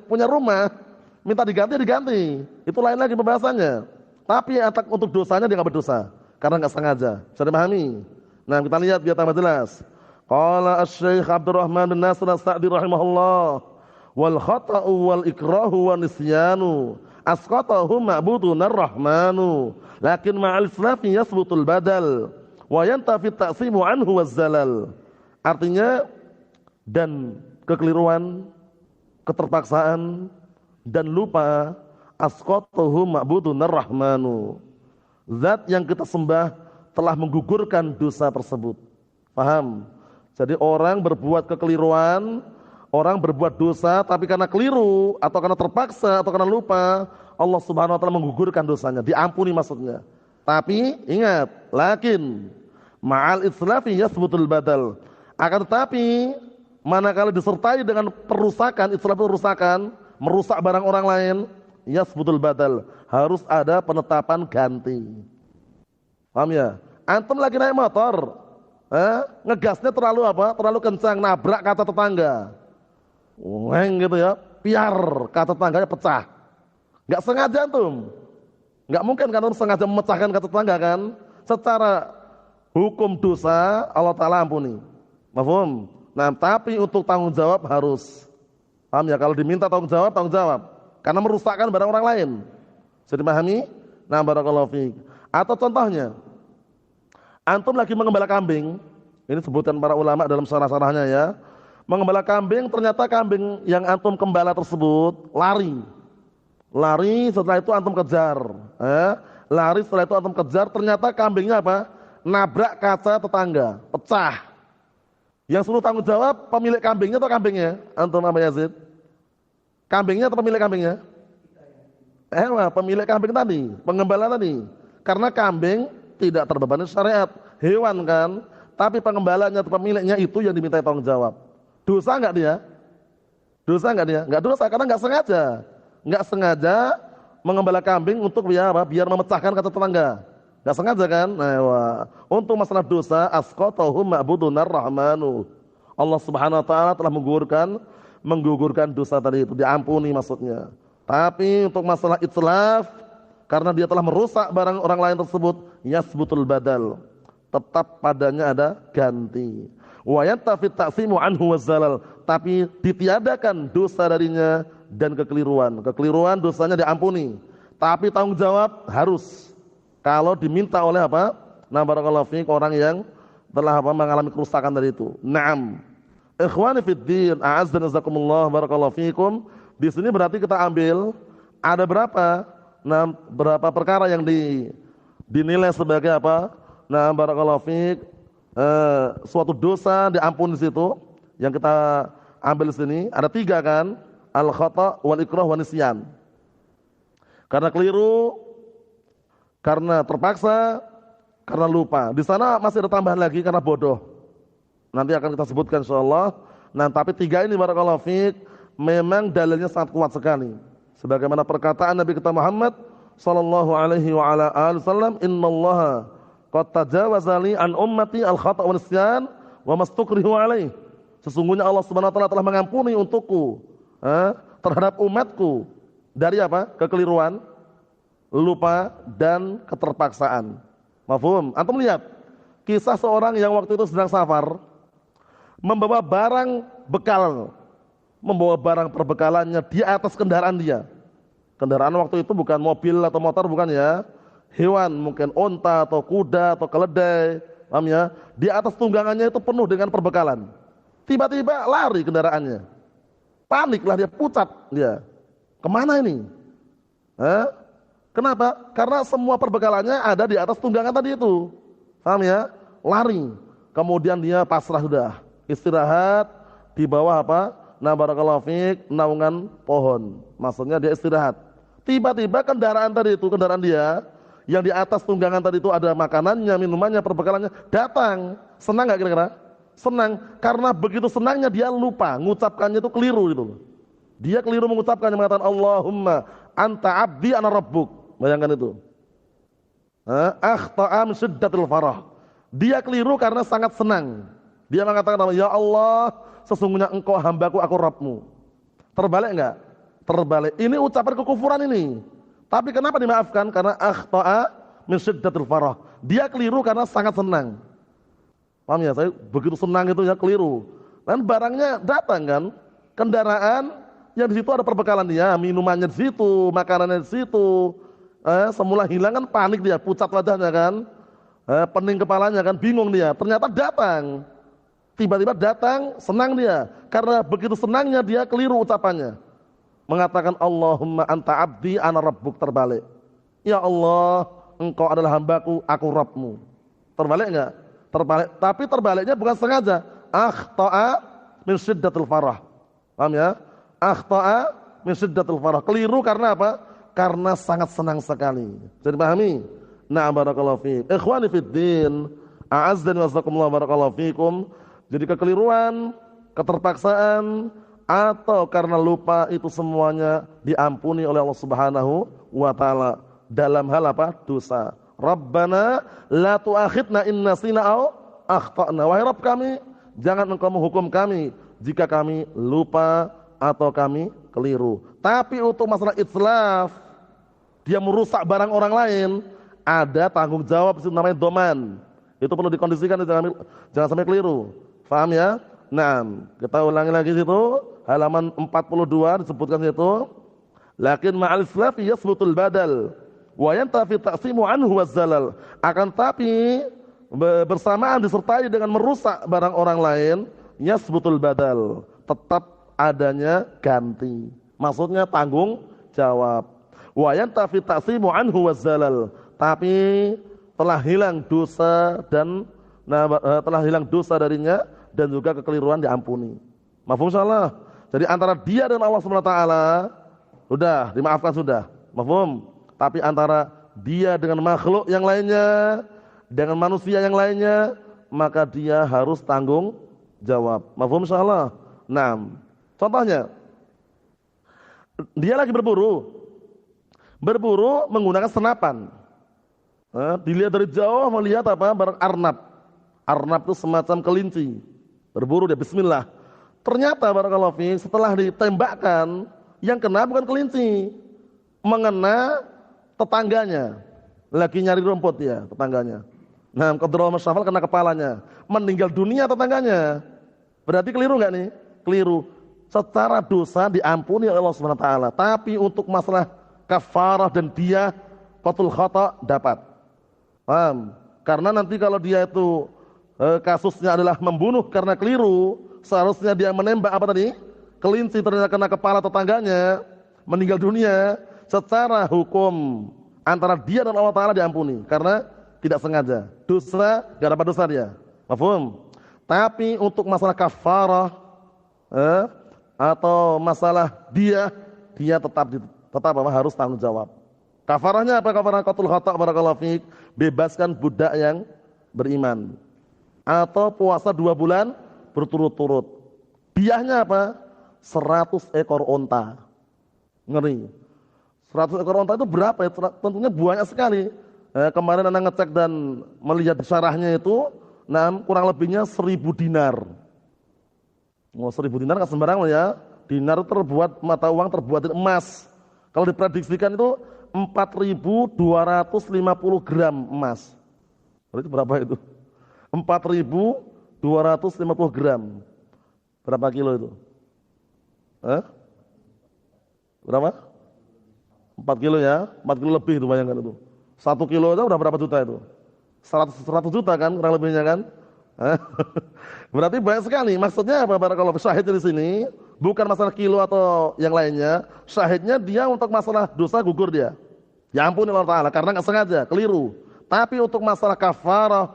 punya rumah minta diganti, itu lain lagi pembahasannya. Tapi untuk dosanya dia nggak berdosa karena nggak sengaja. Bisa dipahami? Nah, kita lihat biar tambah jelas. Qala Asy-Syaikh Abdurrahman bin Nasir As-Sa'di rahimahullah, wal khata'u wal ikrahu wan nisyanu asqatahu ma'budun ar-rahmanu lakin ma'al islafi yasbutul badal wa yantafi ta'simu anhu waz-zalal. Artinya, dan kekeliruan, keterpaksaan dan lupa, asqatahu ma'budun ar-rahmanu, zat yang kita sembah telah menggugurkan dosa tersebut. Paham? Jadi orang berbuat kekeliruan, orang berbuat dosa, tapi karena keliru atau karena terpaksa atau karena lupa, Allah Subhanahu wa taala menggugurkan dosanya, diampuni maksudnya. Tapi ingat, lakin ma'al islafi yasbutul badal. Akan tetapi manakala disertai dengan perusakan, islaf itu perusakan, merusak barang orang lain, yasbutul badal, harus ada penetapan ganti. Paham ya? Antum lagi naik motor, ngegasnya terlalu terlalu kencang, nabrak kaca tetangga, weng gitu ya, biar kaca tetangganya pecah. Nggak sengaja antum, nggak mungkin kan antum sengaja memecahkan kaca tetangga kan? Secara hukum dosa Allah Taala ampuni. Mafhum? Nah, tapi untuk tanggung jawab harus. Paham ya? Kalau diminta tanggung jawab, karena merusakkan barang orang lain. Bisa dipahami? Nah, barakallahu fiik. Atau contohnya, antum lagi mengembala kambing, ini sebutan para ulama dalam syarah-syarahnya ya. Mengembala kambing, ternyata kambing yang antum gembala tersebut lari. Setelah itu antum kejar. Setelah itu antum kejar, ternyata kambingnya nabrak kaca tetangga, pecah. Yang suruh tanggung jawab pemilik kambingnya atau kambingnya? Antum apa Yazid? Kambingnya atau pemilik kambingnya? Pemilik kambing tadi, pengembala tadi. Karena kambing tidak terbebani syariat, hewan kan. Tapi pengembalanya atau pemiliknya itu yang diminta tanggung jawab. Dosa nggak dia? Nggak dosa karena nggak sengaja. Nggak sengaja mengembala kambing untuk biar memecahkan kaca tetangga. Nggak sengaja kan? Nah, untuk masalah dosa, asqatahu ma'budun ar-rahmanu. Allah Subhanahu wa taala telah menggugurkan dosa tadi itu, diampuni maksudnya. Tapi untuk masalah itlaf, karena dia telah merusak barang orang lain tersebut, yasbutul badal, tetap padanya ada ganti. Wa yantafi ta'simu anhu waz-zalal, tapi ditiadakan dosa darinya dan kekeliruan. Kekeliruan dosanya diampuni, tapi tanggung jawab harus. Kalau diminta oleh Nah, barakallahu fiik, orang yang telah mengalami kerusakan dari itu. Naam. Ikhwani fid din, a'azzana jazakumullah, barakallahu fiikum. Di sini berarti kita ambil ada berapa perkara yang dinilai sebagai Nah, barakallahu fiik, suatu dosa diampuni di situ. Yang kita ambil di sini ada 3 kan? Al-khata' wal ikrah wan nisyan. Karena keliru, karena terpaksa, karena lupa. Di sana masih ada tambahan lagi karena bodoh. Nanti akan kita sebutkan insyaallah. Nah, tapi 3 ini barakallahu fiik memang dalilnya sangat kuat sekali. Sebagaimana perkataan Nabi kita Muhammad sallallahu alaihi wa ala alihi wasallam, "Innallaha qad tajawaza li an ummati al-khata' wa nisyan wa mastukrihu alaih." Sesungguhnya Allah Subhanahu wa taala telah mengampuni untukku terhadap umatku dari kekeliruan, lupa dan keterpaksaan. Mafhum? Antum lihat kisah seorang yang waktu itu sedang safar, membawa barang bekal, membawa barang perbekalannya di atas kendaraan dia. Kendaraan waktu itu bukan mobil atau motor, bukan ya, hewan, mungkin onta atau kuda atau keledai, paham ya? Di atas tunggangannya itu penuh dengan perbekalan. Tiba-tiba lari kendaraannya, paniklah dia, pucat dia. Kemana ini? Kenapa? Karena semua perbekalannya ada di atas tunggangan tadi itu, paham ya? Lari, kemudian dia pasrah sudah, istirahat di bawah Nah, barakallahu fiik, naungan pohon. Maksudnya dia istirahat. Tiba-tiba kendaraan dia yang di atas tunggangan tadi itu ada makanannya, minumannya, perbekalannya, datang. Senang nggak kira-kira? senang. Karena begitu senangnya dia lupa, mengucapkannya itu keliru gitu loh. Dia keliru mengucapkannya, mengatakan Allahumma anta abdi ana rabbuk. Bayangkan itu. Akhta'a min syiddatil farah. Dia keliru karena sangat senang. Dia mengatakan, ya Allah, sesungguhnya engkau hambaku, aku Rabbmu. Terbalik enggak? Terbalik. Ini ucapan kekufuran ini. Tapi kenapa dimaafkan? Karena akhta'a min syiddatil farah. Dia keliru karena sangat senang. Paham ya? Saya begitu senang itu ya keliru. Dan barangnya datang kan, kendaraan yang di situ ada perbekalan dia, minumannya di situ, makanannya di situ. Semula hilang kan panik dia, pucat wajahnya kan, pening kepalanya kan, bingung dia. Ternyata datang, tiba-tiba datang, senang dia. Karena begitu senangnya dia keliru ucapannya, mengatakan Allahumma anta abdi ana rabbuk, terbalik. Ya Allah, engkau adalah hambaku, aku Rabbmu. Terbalik enggak? Terbalik. Tapi terbaliknya bukan sengaja. Akhta'a min syiddatil farah. Paham ya? Akhta'a min syiddatil farah. Keliru karena apa? Karena sangat senang sekali. Jadi pahami? Na'am, barakallahu fiik. Ikhwani fid din, a'azzani wa jazakumullah, barakallahu fiikum. Jadi kekeliruan, keterpaksaan, atau karena lupa, itu semuanya diampuni oleh Allah Subhanahu wa taala dalam hal apa? Dosa. Rabbana la tu'akhidna in nasina aw akhtana. Wahai Rabb kami, jangan engkau menghukum kami jika kami lupa atau kami keliru. Tapi untuk masalah itlaf, dia merusak barang orang lain, ada tanggung jawab, itu namanya doman. Itu perlu dikondisikan, jangan sampai keliru. Paham ya? Nah, kita ulangi lagi situ, halaman 42 disebutkan situ. Lakin ma'al islafi yasbutul badal wa yantafi ta'simu anhu wazzalal. Akan tapi bersamaan disertai dengan merusak barang orang lain, yasbutul badal, tetap adanya ganti. Maksudnya tanggung jawab. Wa yantafi ta'simu anhu wazzalal. Tapi telah hilang dosa dan telah hilang dosa darinya dan juga kekeliruan diampuni. Mafhum insyaallah. Jadi antara dia dan Allah Subhanahu wa taala sudah dimaafkan sudah. Mafhum? Tapi antara dia dengan makhluk yang lainnya, dengan manusia yang lainnya, maka dia harus tanggung jawab. Mafhum insyaallah. Naam. Contohnya, dia lagi berburu menggunakan senapan. Dilihat dari jauh, melihat apa? Barang arnab. Arnab itu semacam kelinci. Berburu dia, bismillah. Ternyata barakallahu fiik, setelah ditembakkan, yang kena bukan kelinci, mengena tetangganya. Lagi nyari rumput ya, tetangganya. Nah, qadarullah masyafal, kena kepalanya. Meninggal dunia tetangganya. Berarti keliru enggak nih? Keliru. Secara dosa diampuni oleh Allah Subhanahu wa taala, tapi untuk masalah kafarah dan dia qatul khata dapat. Paham? Karena nanti kalau dia itu kasusnya adalah membunuh karena keliru, seharusnya dia menembak apa tadi? Kelinci, ternyata kena kepala tetangganya, meninggal dunia. Secara hukum antara dia dan Allah taala diampuni karena tidak sengaja. Dosa, enggak dapat dosa dia. Paham? Tapi untuk masalah kafarah atau masalah dia tetap harus tanggung jawab. Kafarahnya apa? Kafarah qatul khata', barakallahu fiik, bebaskan budak yang beriman. Atau puasa 2 bulan berturut-turut. Diahnya apa? 100 ekor onta. Ngeri. 100 ekor onta itu berapa ya? Tentunya banyak sekali. Kemarin Anda ngecek dan melihat syarahnya itu, kurang lebihnya 1000 dinar. 1000 dinar kan sembarang ya. Dinar terbuat, mata uang terbuat dari emas. Kalau diprediksikan itu 4.250 gram emas. Berarti berapa itu? 4.250 gram. Berapa kilo itu? Berapa? 4 kilo ya? 4 kilo lebih itu, bayangkan itu. 1 kilo itu udah berapa juta itu? 100 juta kan kurang lebihnya kan? Berarti banyak sekali. Maksudnya apa? Barakallahu syahid di sini bukan masalah kilo atau yang lainnya. Syahidnya dia untuk masalah dosa gugur dia. Ya ampun Allah taala karena enggak sengaja, keliru. Tapi untuk masalah kafarah,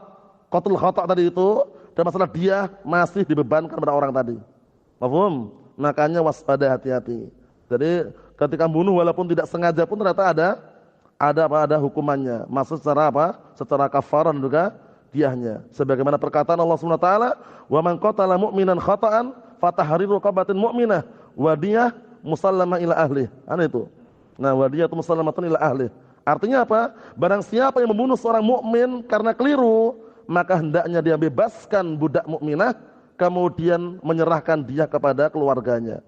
qatul khata' tadi itu, dan masalah dia masih dibebankan pada orang tadi. Paham? Makanya waspada, hati-hati. Jadi ketika bunuh walaupun tidak sengaja pun ternyata ada hukumannya. Maksud secara apa? Secara kafarah juga diahnya. Sebagaimana perkataan Allah Subhanahu wa taala, "Wa man qatala mu'minan khata'an fatahriru raqabatin mu'minah wa diyah musallamah ila ahli." Itu. Nah, wa diyah musallamatun ila ahli. Artinya apa? Barang siapa yang membunuh seorang mukmin karena keliru, maka hendaknya dia bebaskan budak mukminah, kemudian menyerahkan dia kepada keluarganya.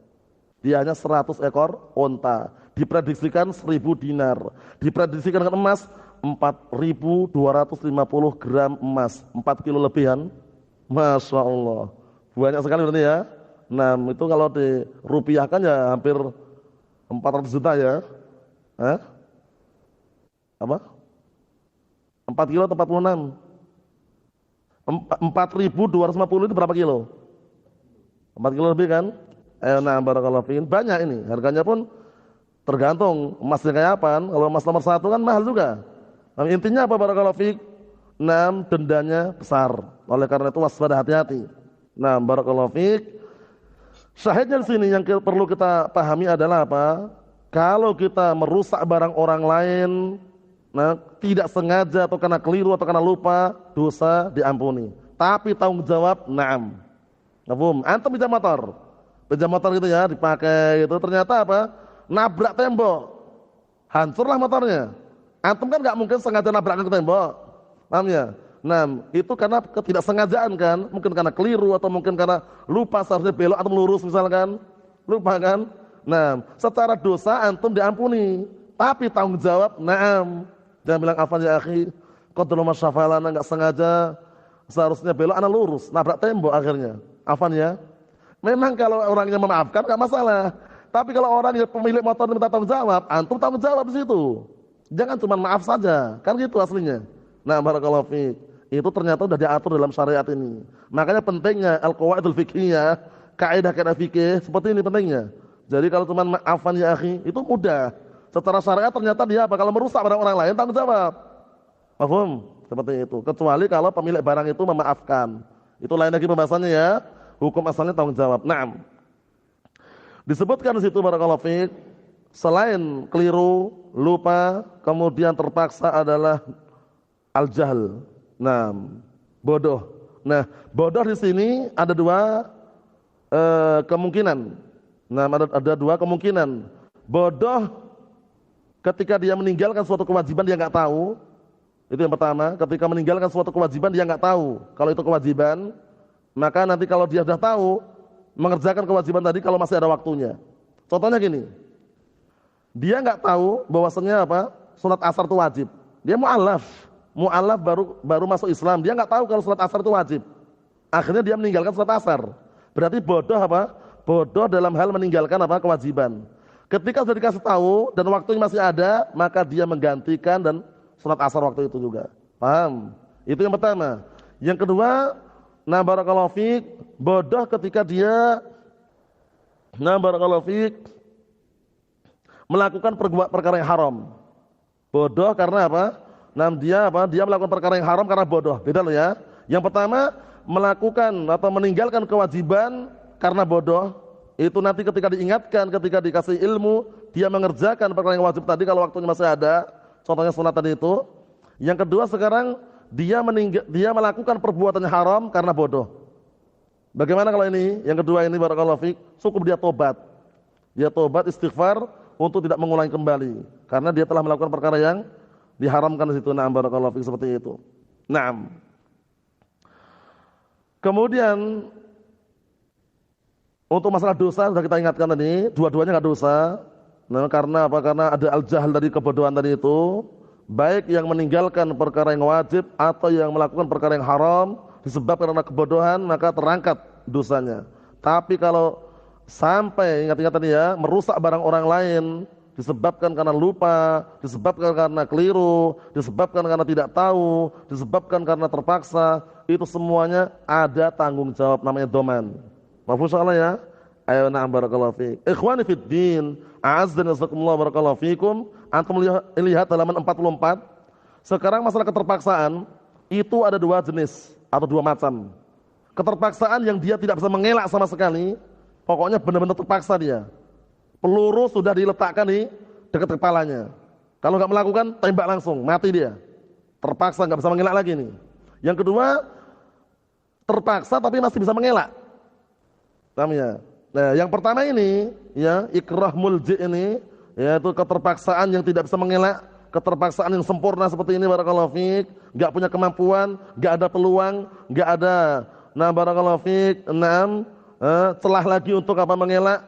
Dianya 100 ekor unta, diprediksikan 1000 dinar, diprediksikan dengan emas 4.250 gram emas, 4 kilo lebihan. Masya Allah, banyak sekali berarti ya. Nah, itu kalau dirupiahkan ya hampir 400 juta ya. Apa? 4 kilo atau 46? 4.250 itu berapa kilo? 4 kilo lebih kan? Nah, barakallahu fiikum. Banyak ini. Harganya pun tergantung emasnya kayak apa kan. Kalau emas nomor 1 kan mahal juga. Nah, intinya apa barakallahu fiikum? 6, dendanya besar. Oleh karena itu waspada, hati-hati. Nah, barakallahu fiikum. Syahidnya di sini yang perlu kita pahami adalah apa? Kalau kita merusak barang orang lain, nah, tidak sengaja atau karena keliru atau karena lupa, dosa diampuni. Tapi tanggung jawab, na'am. Ngapum, antum pinjam motor gitu ya, dipakai gitu, ternyata apa? Nabrak tembok, hancurlah motornya. Antum kan nggak mungkin sengaja nabrak ke tembok, paham ya? Nah, itu karena ketidaksengajaan kan, mungkin karena keliru atau mungkin karena lupa seharusnya belok atau melurus misalkan, lupa kan? Nah, secara dosa antum diampuni, tapi tanggung jawab, na'am. Jangan bilang afan ya akhi, qaddara masyafalana, enggak sengaja, seharusnya belok ana lurus, nabrak tembok akhirnya. Afan ya. Memang kalau orangnya memaafkan enggak masalah. Tapi kalau orang yang pemilik motor minta tanggung jawab, antum tanggung jawab di situ. Jangan cuma maaf saja, kan gitu aslinya. Nah, barakallahu fiik. Itu ternyata sudah diatur dalam syariat ini. Makanya pentingnya al-qawaidul fiqhiyah, kaidah-kaidah fikih seperti ini pentingnya. Jadi kalau cuma maafan ya akhi, itu mudah. Secara syariat ternyata dia apa? Kalau merusak barang orang lain tanggung jawab. Paham? Seperti itu. Kecuali kalau pemilik barang itu memaafkan. Itu lain lagi pembahasannya ya. Hukum asalnya tanggung jawab. Naam. Disebutkan di situ barakallahu fiik, selain keliru, lupa, kemudian terpaksa adalah al-jahl. Naam, bodoh. Nah, bodoh di sini ada dua kemungkinan. Nah, ada dua kemungkinan. Bodoh ketika dia meninggalkan suatu kewajiban dia nggak tahu, itu yang pertama. Ketika meninggalkan suatu kewajiban dia nggak tahu kalau itu kewajiban, maka nanti kalau dia sudah tahu mengerjakan kewajiban tadi kalau masih ada waktunya. Contohnya gini, dia nggak tahu bahwasanya apa sholat asar itu wajib. Dia mu'allaf baru masuk Islam. Dia nggak tahu kalau sholat asar itu wajib. Akhirnya dia meninggalkan sholat asar. Berarti bodoh apa? Bodoh dalam hal meninggalkan apa kewajiban. Ketika sudah dikasih tahu dan waktunya masih ada, maka dia menggantikan dan sholat asar waktu itu juga. Paham? Itu yang pertama. Yang kedua, nah barakallahu fiik, bodoh ketika dia melakukan perkara yang haram. Bodoh karena apa? Nah dia melakukan perkara yang haram karena bodoh. Beda loh ya. Yang pertama, melakukan atau meninggalkan kewajiban karena bodoh. Itu nanti ketika diingatkan, ketika dikasih ilmu, dia mengerjakan perkara yang wajib tadi kalau waktunya masih ada. Contohnya sunat tadi itu. Yang kedua sekarang dia melakukan perbuatan yang haram karena bodoh. Bagaimana kalau ini? Yang kedua ini barakallahu fiik, cukup dia tobat. Dia tobat istighfar untuk tidak mengulangi kembali karena dia telah melakukan perkara yang diharamkan di situ. Na'am barakallahu fiik, seperti itu. Naam. Kemudian untuk masalah dosa sudah kita ingatkan tadi, dua-duanya enggak dosa. Nah, karena apa? Karena ada al-jahl dari kebodohan tadi itu, baik yang meninggalkan perkara yang wajib atau yang melakukan perkara yang haram disebabkan karena kebodohan, maka terangkat dosanya. Tapi kalau sampai ingat-ingat tadi ya, merusak barang orang lain disebabkan karena lupa, disebabkan karena keliru, disebabkan karena tidak tahu, disebabkan karena terpaksa, itu semuanya ada tanggung jawab, namanya doman. Mafhum insyaallah ya? Ayo na'am barakallahu fiik. Ikhwani fid din, a'azzani wasakumullah barakallahu fiikum. Antum lihat halaman 44. Sekarang masalah keterpaksaan itu ada dua jenis atau dua macam. Keterpaksaan yang dia tidak bisa mengelak sama sekali, pokoknya benar-benar terpaksa dia. Peluru sudah diletakkan di dekat kepalanya. Kalau nggak melakukan, tembak langsung, mati dia. Terpaksa, nggak bisa mengelak lagi nih. Yang kedua, terpaksa tapi masih bisa mengelak. Paham ya? Nah, yang pertama ini, ya, ikrah mulji ini, yaitu keterpaksaan yang tidak bisa mengelak, keterpaksaan yang sempurna seperti ini, barakallahu fiik, enggak punya kemampuan, enggak ada peluang, enggak ada, nah barakallahu fiik, celah lagi untuk apa mengelak,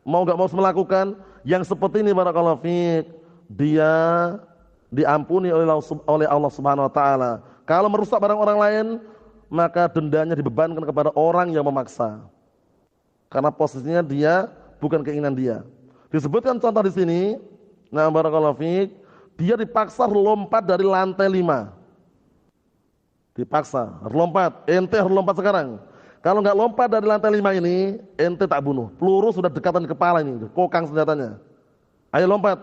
mau enggak mau melakukan yang seperti ini, barakallahu fiik, dia diampuni oleh Allah Subhanahu wa taala. Kalau merusak barang orang lain, maka dendanya dibebankan kepada orang yang memaksa. Karena posisinya dia bukan keinginan dia. Disebutkan contoh di sini, nah barakallahu fiik, dia dipaksa lompat dari lantai 5. Dipaksa, lompat, ente harus lompat sekarang. Kalau nggak lompat dari lantai 5 ini, ente tak bunuh. Peluru sudah dekatan di kepala ini, kokang senjatanya. Ayo lompat.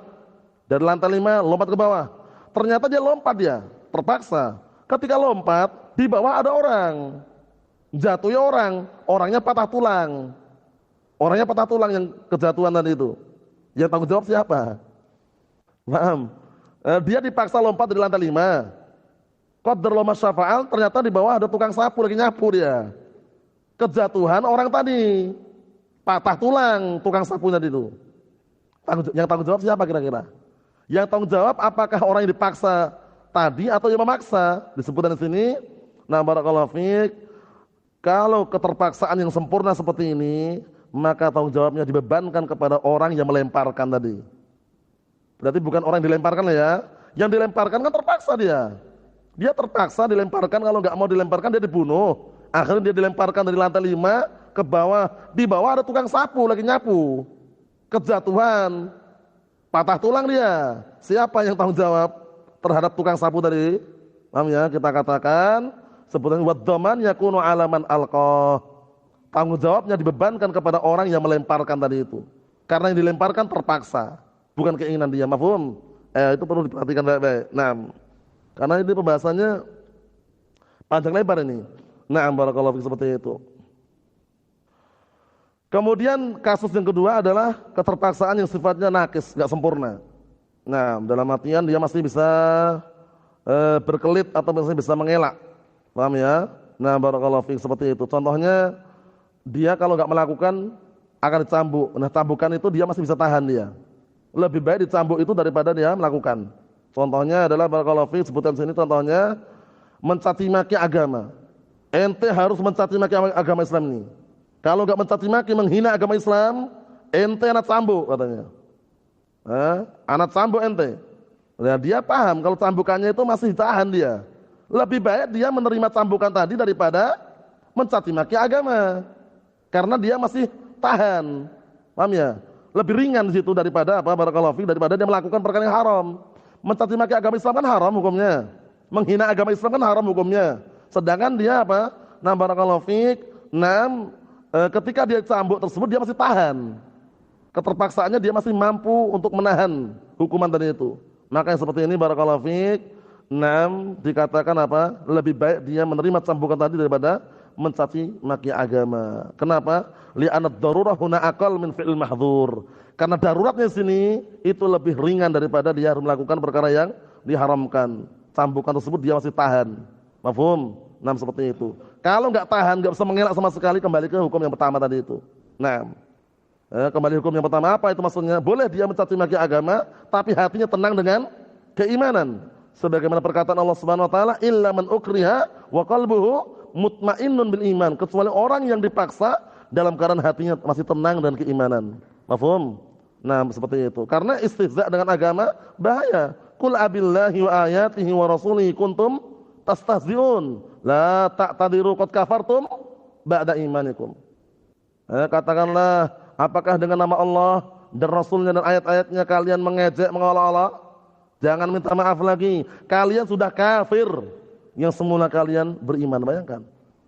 Dari lantai 5 lompat ke bawah. Ternyata dia lompat dia, terpaksa. Ketika lompat, di bawah ada orang. Jatuhnya orang, orangnya patah tulang. Orangnya patah tulang yang kejatuhan tadi itu. Yang tanggung jawab siapa? Paham? Dia dipaksa lompat dari lantai 5. Qadarullah masyafa'al, ternyata di bawah ada tukang sapu lagi nyapu dia. Kejatuhan orang tadi. Patah tulang tukang sapunya itu. Yang tanggung jawab siapa kira-kira? Yang tanggung jawab apakah orang yang dipaksa tadi atau yang memaksa? Disebutkan di sini, nah barakallahu fiik, kalau keterpaksaan yang sempurna seperti ini, maka tanggung jawabnya dibebankan kepada orang yang melemparkan tadi. Berarti bukan orang yang dilemparkan ya. Yang dilemparkan kan terpaksa dia. Dia terpaksa dilemparkan, kalau nggak mau dilemparkan dia dibunuh. Akhirnya dia dilemparkan dari lantai 5 ke bawah. Di bawah ada tukang sapu lagi nyapu. Kejatuhan. Patah tulang dia. Siapa yang tanggung jawab terhadap tukang sapu tadi? Paham ya? Kita katakan sebutan wadzaman yakunu alaman alqah. Tanggung jawabnya dibebankan kepada orang yang melemparkan tadi itu. Karena yang dilemparkan terpaksa, bukan keinginan dia. Mafhum? Itu perlu diperhatikan baik-baik. Nah, karena ini pembahasannya panjang lebar ini. Nah, barakallahu fiik, seperti itu. Kemudian kasus yang kedua adalah keterpaksaan yang sifatnya nakis, enggak sempurna. Nah, dalam artian dia masih bisa berkelit atau masih bisa mengelak. Paham ya? Nah, barakallahu fiik, seperti itu. Contohnya dia kalau enggak melakukan akan dicambuk. Nah, cambukan itu dia masih bisa tahan dia. Lebih baik dicambuk itu daripada dia melakukan. Contohnya adalah barakallahu fiik, sebutan sini contohnya mencaci maki agama. Ente harus mencaci maki agama Islam ini. Kalau enggak mencaci maki, menghina agama Islam, ente anak cambuk katanya. Anak cambuk ente. Nah, dia paham kalau cambukannya itu masih ditahan dia. Lebih baik dia menerima cambukan tadi daripada mencaci maki agama. Karena dia masih tahan. Paham ya? Lebih ringan di situ daripada apa? Barakallahu fiik, daripada dia melakukan perkara yang haram. Mencaci maki agama Islam kan haram hukumnya. Menghina agama Islam kan haram hukumnya. Sedangkan dia apa? Nah, barakallahu fiik, ketika dia cambuk tersebut dia masih tahan. Keterpaksaannya dia masih mampu untuk menahan hukuman tadi itu. Maka yang seperti ini barakallahu fiik, dikatakan apa? Lebih baik dia menerima cambukan tadi daripada mencaci maki agama. Kenapa? Li'anad darurah huna aqal min fi'il mahdhur. Karena daruratnya sini itu lebih ringan daripada dia harus melakukan perkara yang diharamkan. Cambukan tersebut dia masih tahan. Mafhum? Nah, seperti itu. Kalau enggak tahan, enggak bisa mengelak sama sekali, kembali ke hukum yang pertama tadi itu. Nah, kembali hukum yang pertama apa itu maksudnya? Boleh dia mencaci maki agama, tapi hatinya tenang dengan keimanan. Sebagaimana perkataan Allah Subhanahu wa taala, "Illa man ukriha wa qalbuhu mutmainnun bil iman." Kecuali orang yang dipaksa dalam keadaan hatinya masih tenang dan keimanan. Mafhum? Nah, seperti itu. Karena istihza dengan agama bahaya. Qul abillahi wa ayatihi wa rasulihi kuntum tastahzi'un. La ta'tadiru qad kafartum ba'da imanikum. Katakanlah, apakah dengan nama Allah dan Rasulnya dan ayat-ayatnya kalian mengejek, mengolok-olok? Jangan minta maaf lagi. Kalian sudah kafir yang semula kalian beriman. Bayangkan.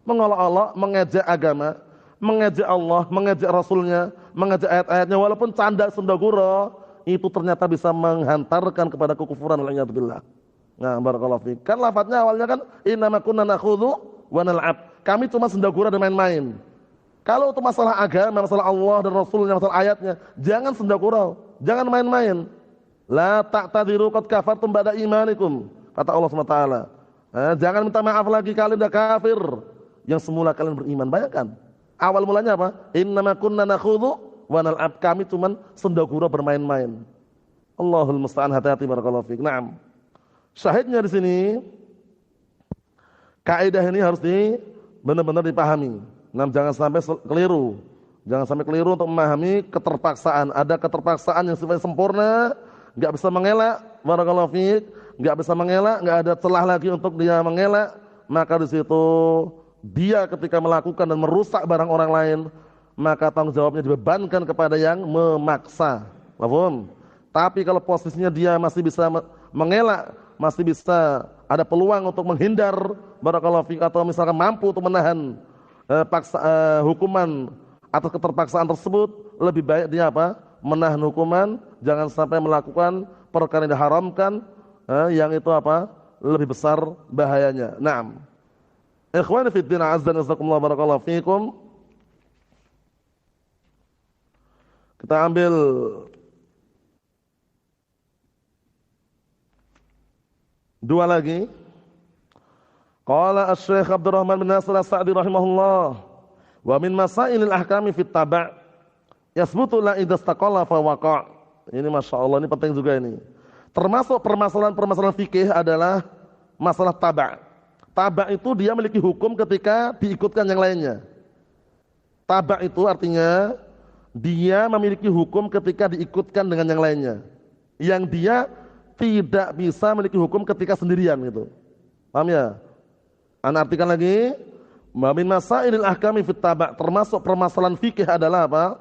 Mengolok-olok, mengejek agama, mengejek Allah, mengejek Rasulnya, mengejek ayat-ayatnya, walaupun canda sendagura, itu ternyata bisa menghantarkan kepada kekufuran. Waliyadzubillah. Nah, barakallahu fiik. Kan lafadznya awalnya kan innama kunna nakhudhu wa nal'ab. Kami cuma sendagura dan main-main. Kalau itu masalah agama, masalah Allah dan Rasulnya, masalah ayatnya, jangan sendagura, jangan main-main. La ta'tadiru qad kafartum ba'da imanikum. Kata Allah SWT. Jangan minta maaf lagi, kalian udah kafir. Yang semula kalian beriman. Bayangkan. Awal mulanya apa? Innama kunna nakhudhu wa nal'ab. Kami cuman sendagura bermain-main. Allahul musta'an, hati-hati barakallahu fiik. Naam. Syahidnya di sini, kaidah ini harus benar-benar dipahami. Naam, jangan sampai keliru. Jangan sampai keliru untuk memahami keterpaksaan. Ada keterpaksaan yang sifatnya sempurna, enggak bisa mengelak, barakallahu fiik, enggak bisa mengelak, enggak ada celah lagi untuk dia mengelak, maka di situ dia ketika melakukan dan merusak barang orang lain, maka tanggung jawabnya dibebankan kepada yang memaksa. Paham? Tapi kalau posisinya dia masih bisa mengelak, masih bisa ada peluang untuk menghindar, barakallahu fiik, atau misalkan mampu untuk menahan hukuman atas keterpaksaan tersebut, lebih baik dia apa? Menahan hukuman, jangan sampai melakukan perkara yang diharamkan, yang itu apa? Lebih besar bahayanya. Naam. Ikhwani fi din, azza wa jalla, barakallahu fiikum. Kita ambil dua lagi. Qala Asy-Syaikh Abdurrahman bin Nasir As-Sa'di rahimahullah, wa min masailil ahkami fit taba' yasbutu la idza istaqalla fa waqa'. Ini masyaallah, ini penting juga ini. Termasuk permasalahan-permasalahan fikih adalah masalah taba'. Taba' itu dia memiliki hukum ketika diikutkan yang lainnya. Taba' itu artinya dia memiliki hukum ketika diikutkan dengan yang lainnya. Yang dia tidak bisa memiliki hukum ketika sendirian gitu. Paham ya? Ana artikan lagi, min masailil ahkami fit taba', termasuk permasalahan fikih adalah apa?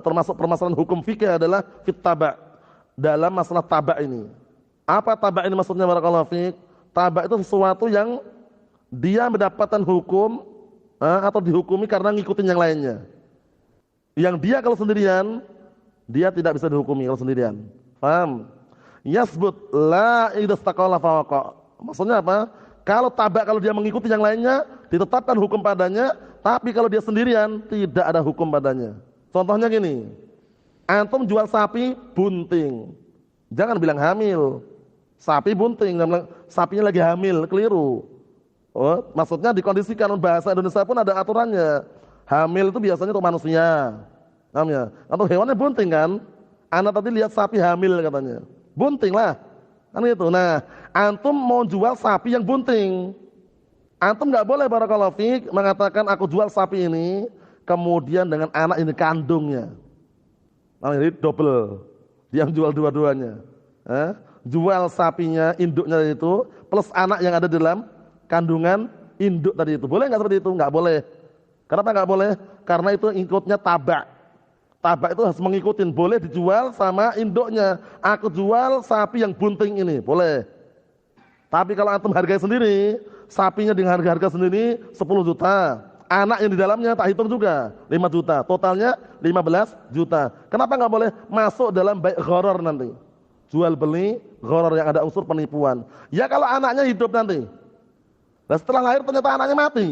Termasuk permasalahan hukum fikih adalah fit taba', dalam masalah taba' ini. Apa taba' ini maksudnya barakallahu fiik? Taba' itu sesuatu yang dia mendapatkan hukum atau dihukumi karena ngikutin yang lainnya. Yang dia kalau sendirian, dia tidak bisa dihukumi kalau sendirian. Paham? Yasbut la idza istaqalla fa waqa'. Maksudnya apa? Kalau taba' kalau dia mengikuti yang lainnya, ditetapkan hukum padanya, tapi kalau dia sendirian tidak ada hukum padanya. Contohnya gini. Antum jual sapi bunting. Jangan bilang hamil. Sapi bunting, sapinya lagi hamil, keliru. Oh, maksudnya dikondisikan, bahasa Indonesia pun ada aturannya. Hamil itu biasanya untuk manusia. Paham ya? Atau hewannya bunting kan? Anak tadi lihat sapi hamil katanya. Bunting lah. Kan itu. Nah, antum mau jual sapi yang bunting. Antum enggak boleh barakallahu fiik mengatakan aku jual sapi ini kemudian dengan anak ini kandungnya. Nah, jadi double. Dia jual dua-duanya. Jual sapinya, induknya itu plus anak yang ada di dalam kandungan induk tadi itu. Boleh nggak seperti itu? Nggak boleh. Kenapa nggak boleh? Karena itu ikutnya taba'. Taba' itu harus mengikutin. Boleh dijual sama induknya. Aku jual sapi yang bunting ini, boleh. Tapi kalau antum hargai sendiri, sapinya dengan harga sendiri 10 juta. Anak yang di dalamnya tak hitung juga 5 juta. Totalnya 15 juta. Kenapa nggak boleh masuk dalam bai' gharar nanti? Jual beli gharar yang ada unsur penipuan. Ya kalau anaknya hidup nanti. Dan setelah lahir ternyata anaknya mati.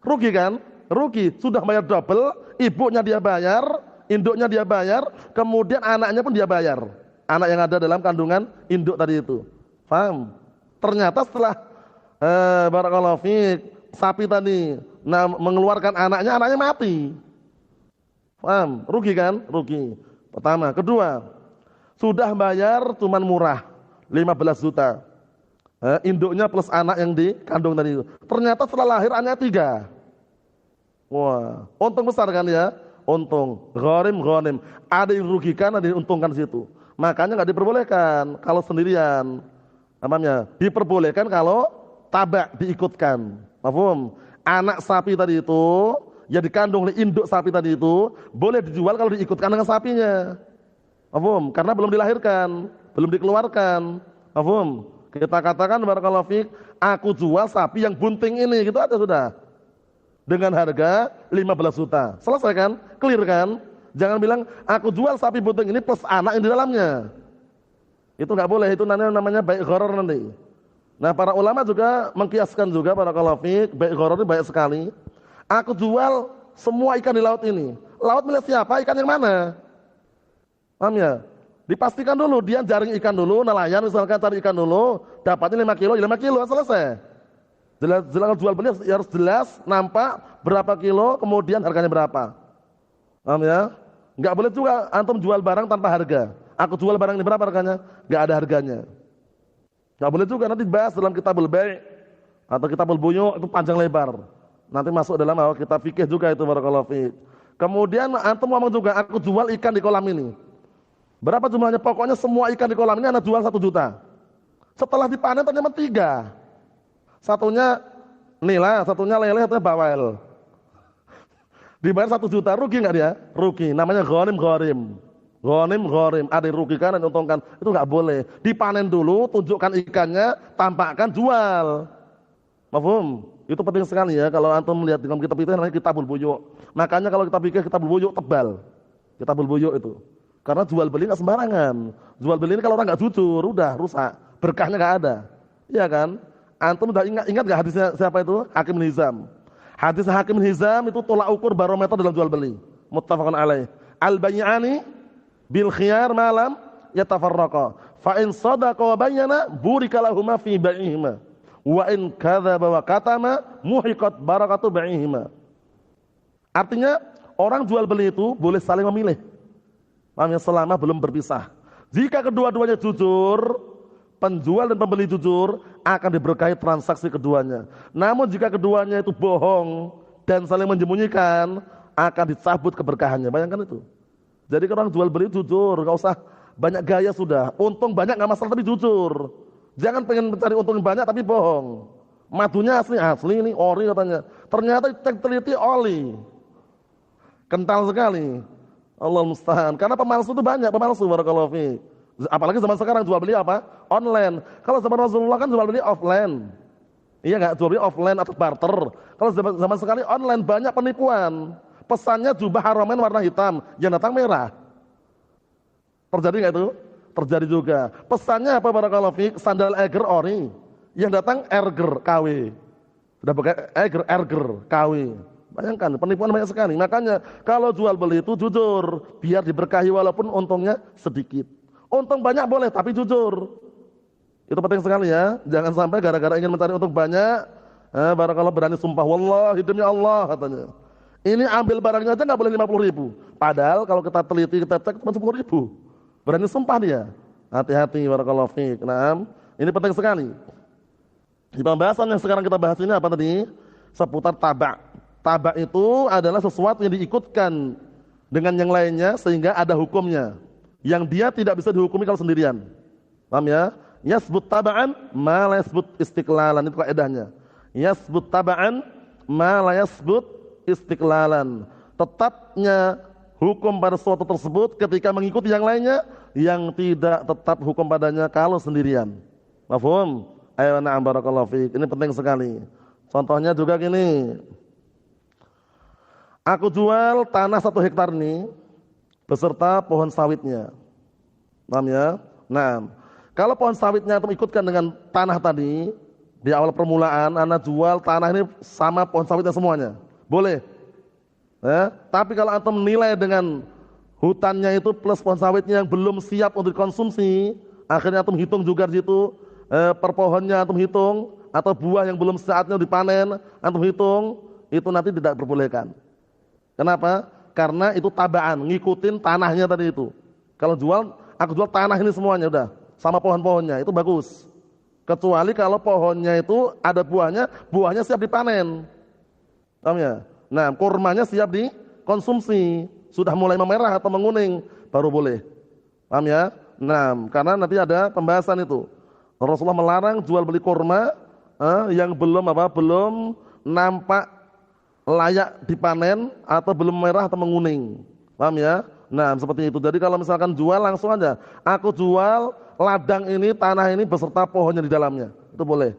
Rugi kan? Rugi. Sudah bayar double, ibunya dia bayar, induknya dia bayar, kemudian anaknya pun dia bayar. Anak yang ada dalam kandungan induk tadi itu. Paham? Ternyata setelah barakallahu fiik, sapi tadi mengeluarkan anaknya mati. Paham? Rugi kan? Rugi. Pertama. Kedua, sudah bayar cuman murah 15 juta. Induknya plus anak yang dikandung tadi itu. Ternyata setelah lahir anaknya 3. Wah, untung besar kan ya? Untung. Gharim. Ada yang dirugikan, ada yang diuntungkan di situ. Makanya nggak diperbolehkan kalau sendirian. Namanya diperbolehkan kalau taba' diikutkan. Paham? Anak sapi tadi itu yang dikandung oleh induk sapi tadi itu boleh dijual kalau diikutkan dengan sapinya. Paham? Karena belum dilahirkan, belum dikeluarkan. Paham? Kita katakan barakallahu fiik, aku jual sapi yang bunting ini, gitu aja sudah. Dengan harga 15 juta. Selesai kan? Clear kan? Jangan bilang aku jual sapi bunting ini plus anak yang di dalamnya. Itu enggak boleh, itu namanya bai' gharar nanti. Nah, para ulama juga mengkiaskan juga barakallahu fiik, bai' gharar ini banyak sekali. Aku jual semua ikan di laut ini. Laut milik siapa? Ikan yang mana? Paham ya? Dipastikan dulu, dia jaring ikan dulu, nelayan misalkan cari ikan dulu, dapatnya 5 kilo, ya 5 kilo, selesai. Jelas jual beli harus jelas, nampak berapa kilo, kemudian harganya berapa. Paham ya? Enggak boleh juga antum jual barang tanpa harga. Aku jual barang ini berapa harganya? Enggak ada harganya. Enggak boleh juga, nanti bahas dalam kitabul bai' atau kitabul buyu' itu panjang lebar. Nanti masuk dalam kitab fikih juga itu, barakallahu fiik. Kemudian antum ngomong juga, aku jual ikan di kolam ini. Berapa jumlahnya? Pokoknya semua ikan di kolam ini anda jual 1 juta. Setelah dipanen ternyata 3. Satunya nila, satunya lele, satunya bawel. Dibayar 1 juta, rugi nggak dia? Rugi. Namanya ghanim gharim. Ghanim gharim. Ada yang rugikan dan untungkan. Itu nggak boleh. Dipanen dulu, tunjukkan ikannya, tampakkan, jual. Mafhum? Itu penting sekali ya. Kalau antum melihat dalam kitab itu namanya kitabul buyu'. Makanya kalau kita pikir kitabul buyu' tebal. Kitabul buyu' itu. Karena jual beli nggak sembarangan. Jual beli ini kalau orang nggak jujur, udah rusak. Berkahnya nggak ada. Iya kan? Antum udah ingat nggak hadisnya siapa itu? Hakim bin Hizam. Hadis Hakim bin Hizam itu tolak ukur barometer dalam jual beli. Muttafaqun alaih. Al-bay'ani bil khiyar malam yatafarraqa. Fa in sadaqa wa bayyana burika lahuma fi bai'ihima. Wa in kadzaba wa katama muhiqat barakatu bai'ihima. Artinya orang jual beli itu boleh saling memilih. Paham ya? Selama belum berpisah. Jika kedua-duanya jujur, penjual dan pembeli jujur, akan diberkahi transaksi keduanya. Namun jika keduanya itu bohong dan saling menyembunyikan, akan dicabut keberkahannya. Bayangkan itu. Jadi orang jual beli jujur, nggak usah banyak gaya sudah. Untung banyak nggak masalah tapi jujur. Jangan pengen mencari untung banyak tapi bohong. Madunya asli ini ori katanya. Ternyata teliti oli. Kental sekali. Allah musta'an. Karena pemalsu itu banyak, pemalsu barakallahu fiik. Apalagi zaman sekarang jual beli apa? Online. Kalau zaman Rasulullah kan jual beli offline. Iya enggak? Jual beli offline atau barter. Kalau zaman sekarang online banyak penipuan. Pesannya jubah haramain warna hitam, yang datang merah. Terjadi enggak itu? Terjadi juga. Pesannya apa barakallahu fiik? Sandal Eiger ori, yang datang Erger KW. Sudah pakai Erger KW. Bayangkan, penipuan banyak sekali. Makanya kalau jual beli itu jujur, biar diberkahi walaupun untungnya sedikit. Untung banyak boleh, tapi jujur. Itu penting sekali ya. Jangan sampai gara-gara ingin mencari untung banyak, barakallah berani sumpah, wallahi demi Allah katanya. Ini ambil barangnya aja nggak boleh 50.000. Padahal kalau kita teliti, kita cek cuma 10.000. Berani sumpah dia. Hati-hati barakallahu fiik. Nah, ini penting sekali. Di pembahasan yang sekarang kita bahas ini apa tadi? Seputar tabak. Tabak itu adalah sesuatu yang diikutkan dengan yang lainnya sehingga ada hukumnya. Yang dia tidak bisa dihukumi kalau sendirian. Paham ya? Yasbut taba'an ma la yasbut istiqlalan, itu kaidahnya. Yasbut taba'an ma la yasbut istiqlalan. Tetapnya hukum pada sesuatu tersebut ketika mengikuti yang lainnya yang tidak tetap hukum padanya kalau sendirian. Mafhum? Ayo na'am barakallahu fiik. Ini penting sekali. Contohnya juga gini. Aku jual tanah 1 hektar ini beserta pohon sawitnya. Paham ya? Nah, kalau pohon sawitnya antum ikutkan dengan tanah tadi, di awal permulaan Anda jual tanah ini sama pohon sawitnya semuanya. Boleh. Ya, tapi kalau antum nilai dengan hutannya itu plus pohon sawitnya yang belum siap untuk dikonsumsi, akhirnya antum hitung juga di situ, per pohonnya antum hitung, atau buah yang belum saatnya dipanen, antum hitung, itu nanti tidak diperbolehkan. Kenapa? Karena itu tabaan, ngikutin tanahnya tadi itu. Kalau jual, aku jual tanah ini semuanya udah, sama pohon-pohonnya, itu bagus. Kecuali kalau pohonnya itu ada buahnya, buahnya siap dipanen. Paham ya? Nah, kurmanya siap dikonsumsi, sudah mulai memerah atau menguning, baru boleh. Paham ya? Nah, karena nanti ada pembahasan itu. Rasulullah melarang jual beli kurma yang belum nampak layak dipanen atau belum merah atau menguning. Paham ya? Nah, seperti itu. Jadi kalau misalkan jual langsung aja. Aku jual ladang ini, tanah ini beserta pohonnya di dalamnya. Itu boleh.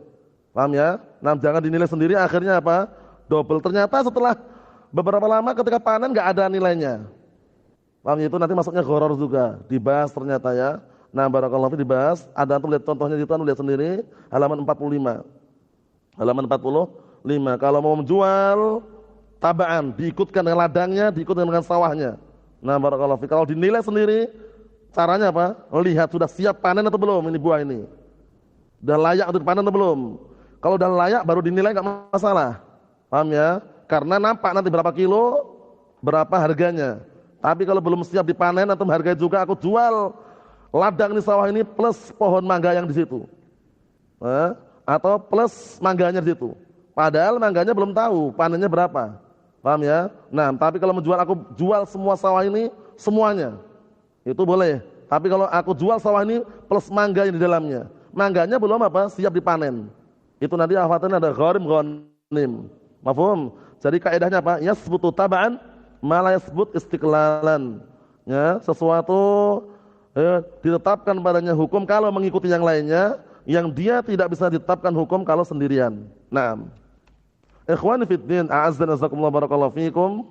Paham ya? Nah, jangan dinilai sendiri akhirnya apa? Double. Ternyata setelah beberapa lama ketika panen nggak ada nilainya. Paham ya? Itu nanti masuknya gharar juga. Dibahas ternyata ya. Nah, barakallahu fiik dibahas. Ada antum lihat contohnya itu, antum lihat sendiri halaman 45. Halaman 45. Kalau mau menjual tabaan, diikutkan dengan ladangnya, diikutkan dengan sawahnya. Nah, barakallahu fiik. Kalau dinilai sendiri, Caranya apa? Lihat sudah siap panen atau belum ini buah ini. Sudah layak untuk dipanen atau belum? Kalau udah layak baru dinilai nggak masalah. Paham ya? Karena nampak nanti berapa kilo, berapa harganya. Tapi kalau belum siap dipanen atau harga juga, aku jual ladang di sawah ini plus pohon mangga yang di situ. Atau plus mangganya di situ. Padahal mangganya belum tahu panennya berapa. Paham ya? Nah, tapi kalau menjual, aku jual semua sawah ini semuanya. Itu boleh. Tapi kalau aku jual sawah ini plus mangga yang di dalamnya. Mangganya belum apa? Siap dipanen. Itu nanti afatnya ada gharim ghanim. Mafhum? Jadi kaidahnya apa? Yasbutu taba'an ma la yasbut istiqlalan. Ya, sesuatu ditetapkan padanya hukum kalau mengikuti yang lainnya, yang dia tidak bisa ditetapkan hukum kalau sendirian. Naam. Ikhwani fid din, a'azzana jazakumullah barakallahu fikum.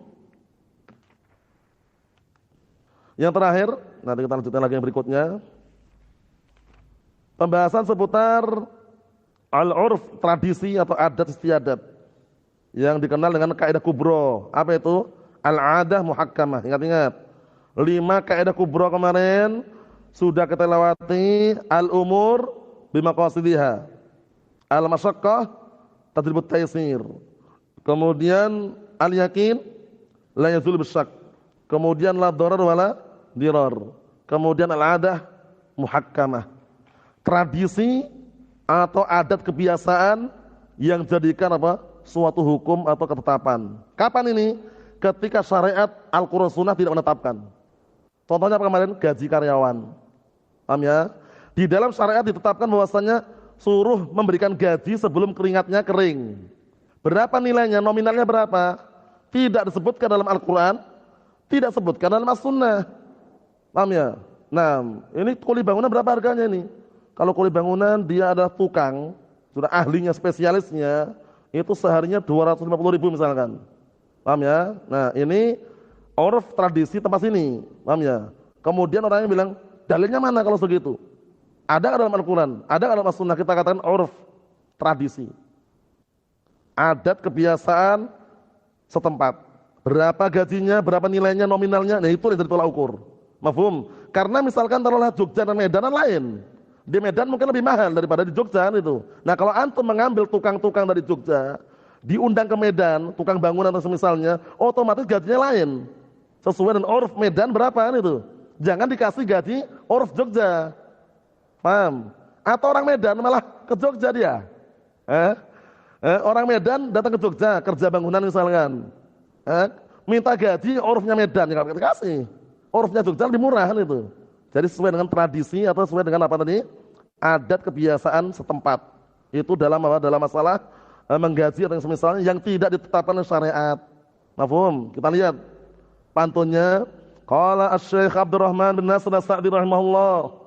Yang terakhir, nanti kita lanjutkan lagi yang berikutnya. Pembahasan seputar al-urf, tradisi atau adat istiadat yang dikenal dengan kaidah kubro. Apa itu? Al-adah muhakkamah. Ingat-ingat. 5 kaidah kubro kemarin sudah kita lewati. Al-umur bimaqasidiha, al-masyaqqah tadribut taysir, kemudian al-yakin la yazul bisyak, kemudian la darar wala dirar, kemudian al-adah muhakkamah, tradisi atau adat kebiasaan yang jadikan apa? Suatu hukum atau ketetapan. Kapan ini? Ketika syariat Al-Qur'an Sunnah tidak menetapkan. Contohnya apa kemarin? Gaji karyawan. Paham ya? Di dalam syariat ditetapkan bahwasanya suruh memberikan gaji sebelum keringatnya kering. Berapa nilainya? Nominalnya berapa? Tidak disebutkan dalam Al-Quran, tidak disebutkan dalam As-Sunnah. Paham ya? Nah, ini kuli bangunan berapa harganya ini? Kalau kuli bangunan dia ada tukang, sudah ahlinya, spesialisnya, itu seharinya 250.000 misalkan. Paham ya? Nah, ini uruf tradisi tempat sini. Paham ya? Kemudian orangnya bilang, dalilnya mana kalau segitu? Ada nggak dalam Al-Quran? Ada nggak dalam As-Sunnah? Kita katakan uruf, tradisi, adat kebiasaan setempat. Berapa gajinya, berapa nilainya, nominalnya, nah itu yang jadi tolak ukur. Mafhum? Karena misalkan taruhlah Jogja dan Medan lain. Di Medan mungkin lebih mahal daripada di Jogja itu. Nah kalau antum mengambil tukang-tukang dari Jogja, diundang ke Medan, tukang bangunan atau semisalnya, otomatis gajinya lain. Sesuai dengan uruf Medan berapa itu. Jangan dikasih gaji uruf Jogja. Paham? Atau orang Medan malah ke Jogja dia. Orang Medan datang ke Jogja, kerja bangunan misalkan. Minta gaji urufnya Medan, ya nggak dikasih. Urufnya Jogja lebih murah kan itu. Jadi sesuai dengan tradisi atau sesuai dengan apa tadi? Adat kebiasaan setempat. Itu dalam apa? Dalam masalah menggaji atau semisalnya yang tidak ditetapkan oleh syariat. Mafhum? Kita lihat pantunnya. Qala Asy-Syaikh Abdurrahman bin Nasr As-Sa'di rahimahullah.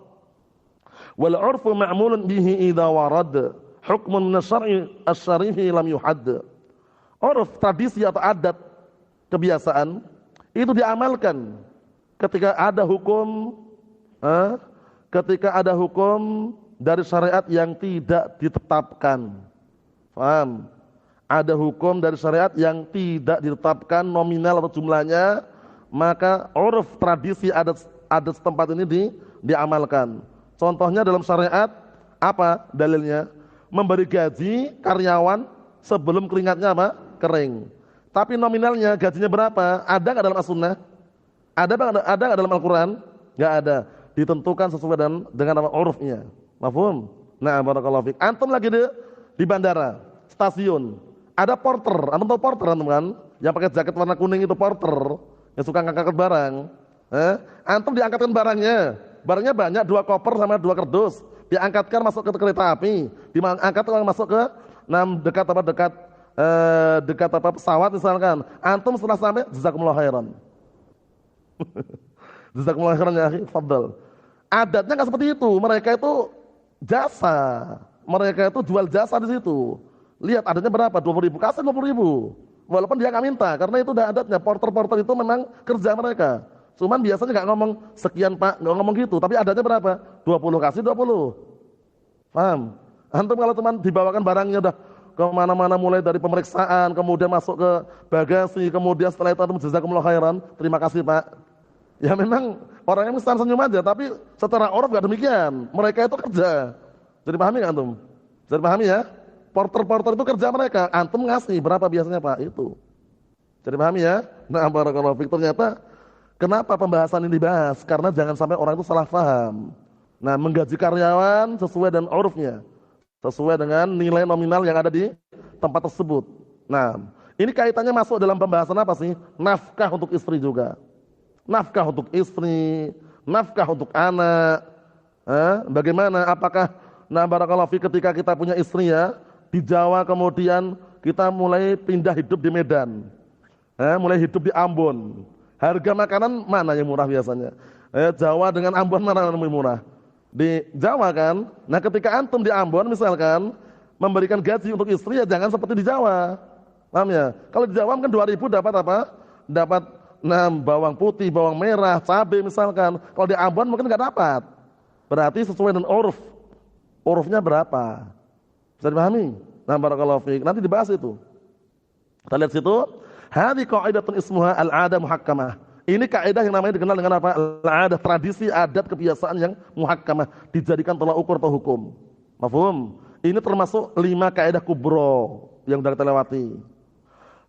Wal 'urfu ma'mulun bihi idza warad hukmun min asy-syar'i asy-syarifi lam yuhadd. Uruf, tradisi atau adat kebiasaan itu diamalkan ketika ada hukum dari syariat yang tidak ditetapkan. Paham? Ada hukum dari syariat yang tidak ditetapkan nominal atau jumlahnya, maka uruf, tradisi, adat setempat ini diamalkan. Contohnya dalam syariat apa dalilnya? Memberi gaji karyawan sebelum keringatnya apa? Kering. Tapi nominalnya gajinya berapa? Ada nggak dalam As-Sunnah? Ada nggak dalam Al-Quran? Nggak ada. Ditentukan sesuai dengan apa? Urufnya. Mafhum? Nah, barakallahu fiik. Antum lagi di bandara, stasiun. Ada porter. Antum tahu porter antum kan? Yang pakai jaket warna kuning itu porter, yang suka ngangkat barang. Antum diangkatkan barangnya. Barangnya banyak, 2 koper sama 2 kardus. Diangkatkan masuk ke kereta api, diangkatkan masuk ke dekat pesawat misalkan. Antum setelah sampai jazakumullah khairan. Jazakumullah khairan ya akhi, fadhal. Adatnya enggak seperti itu. Mereka itu jasa. Mereka itu jual jasa di situ. Lihat adatnya berapa? 20.000, kasih 20.000. Walaupun dia enggak minta, karena itu udah adatnya. Porter-porter itu memang kerja mereka. Cuman biasanya nggak ngomong sekian pak, nggak ngomong gitu. Tapi adatnya berapa? 20, kasih 20. Paham? Antum kalau teman dibawakan barangnya udah kemana-mana, mulai dari pemeriksaan, kemudian masuk ke bagasi, kemudian setelah itu antum jazakumullah khairan, terima kasih pak. Ya memang orangnya mesti senyum aja, tapi secara uruf gak demikian. Mereka itu kerja. Jadi pahami nggak antum? Jadi pahami ya? Porter-porter itu kerja mereka. Antum ngasih berapa biasanya Pak? Itu. Jadi pahami ya? Nah, barakallahu fiik. Ternyata kenapa pembahasan ini dibahas? Karena jangan sampai orang itu salah paham. Nah, menggaji karyawan sesuai dengan urufnya. Sesuai dengan nilai nominal yang ada di tempat tersebut. Nah, ini kaitannya masuk dalam pembahasan apa sih? Nafkah untuk istri juga. Nafkah untuk istri, nafkah untuk anak. Bagaimana? Apakah barakallahu fiik ketika kita punya istri ya, di Jawa kemudian kita mulai pindah hidup di Medan. Mulai hidup di Ambon. Harga makanan mana yang murah biasanya? Jawa dengan Ambon mana yang lebih murah? Di Jawa kan. Nah, ketika antum di Ambon misalkan memberikan gaji untuk istri ya jangan seperti di Jawa. Paham ya? Kalau di Jawa kan 2.000 dapat apa? Dapat bawang putih, bawang merah, cabai misalkan. Kalau di Ambon mungkin nggak dapat. Berarti sesuai dengan uruf. Urufnya berapa? Bisa dipahami? Nah, barakallahu fiik. Nanti dibahas itu. Kita lihat situ. Hadhi qa'idatun ismuha al-'adah muhakkamah. Ini kaidah yang namanya dikenal dengan apa? Al-'adah, tradisi, adat, kebiasaan yang muhakkamah, dijadikan tolak ukur atau hukum. Mafhum? Ini termasuk 5 kaidah kubro yang sudah kita lewati.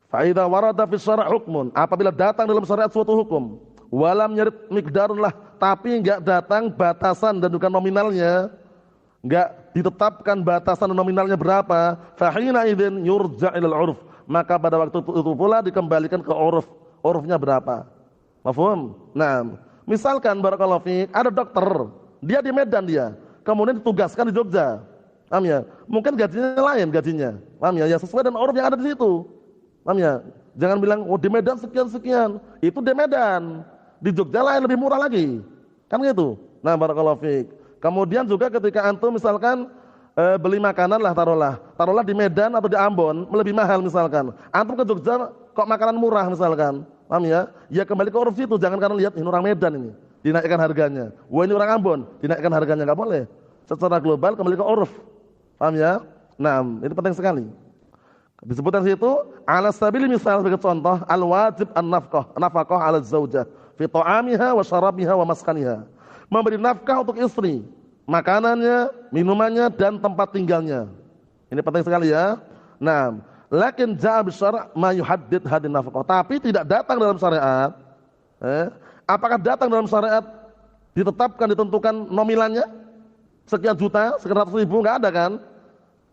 Fa idza warada fi syara' hukmun, apabila datang dalam syariat suatu hukum, walam yarid miqdarun lah, tapi enggak datang batasan dan bukan nominalnya, enggak ditetapkan batasan dan nominalnya berapa, fa hina idzin yurja' ilal 'urf, maka pada waktu itu pula dikembalikan ke uruf. Urufnya berapa? Mafhum? Nah, misalkan barakallahu fiik, ada dokter, dia di Medan dia, kemudian ditugaskan di Jogja. Paham ya? Mungkin gajinya lain gajinya. Paham ya? Ya sesuai dengan uruf yang ada di situ. Paham ya? Jangan bilang oh di Medan sekian-sekian. Itu di Medan. Di Jogja lain lebih murah lagi. Kan gitu. Nah, barakallahu fiik. Kemudian juga ketika antum misalkan beli makanan lah taruhlah di Medan atau di Ambon lebih mahal misalkan. Antum ke Jogja kok makanan murah misalkan. Paham ya? Ya kembali ke uruf itu, jangan karena lihat ini orang Medan ini, dinaikkan harganya. Wah ini orang Ambon, dinaikkan harganya, enggak boleh. Secara global kembali ke uruf. Paham ya? Nah, itu penting sekali. Disebutkan situ ala sabili misal sebagai contoh al-wajib an-nafqah 'ala zaujah fi ta'amiha wa syarabiha wa maskaniha. Memberi nafkah untuk istri, makanannya, minumannya dan tempat tinggalnya. Ini penting sekali ya. Nah, lakin ja'a bisyara' ma yuhaddid hadin nafqah. Tapi tidak datang dalam syariat. Apakah datang dalam syariat ditetapkan ditentukan nominalnya? Sekian juta, sekian ratus ribu, enggak ada kan?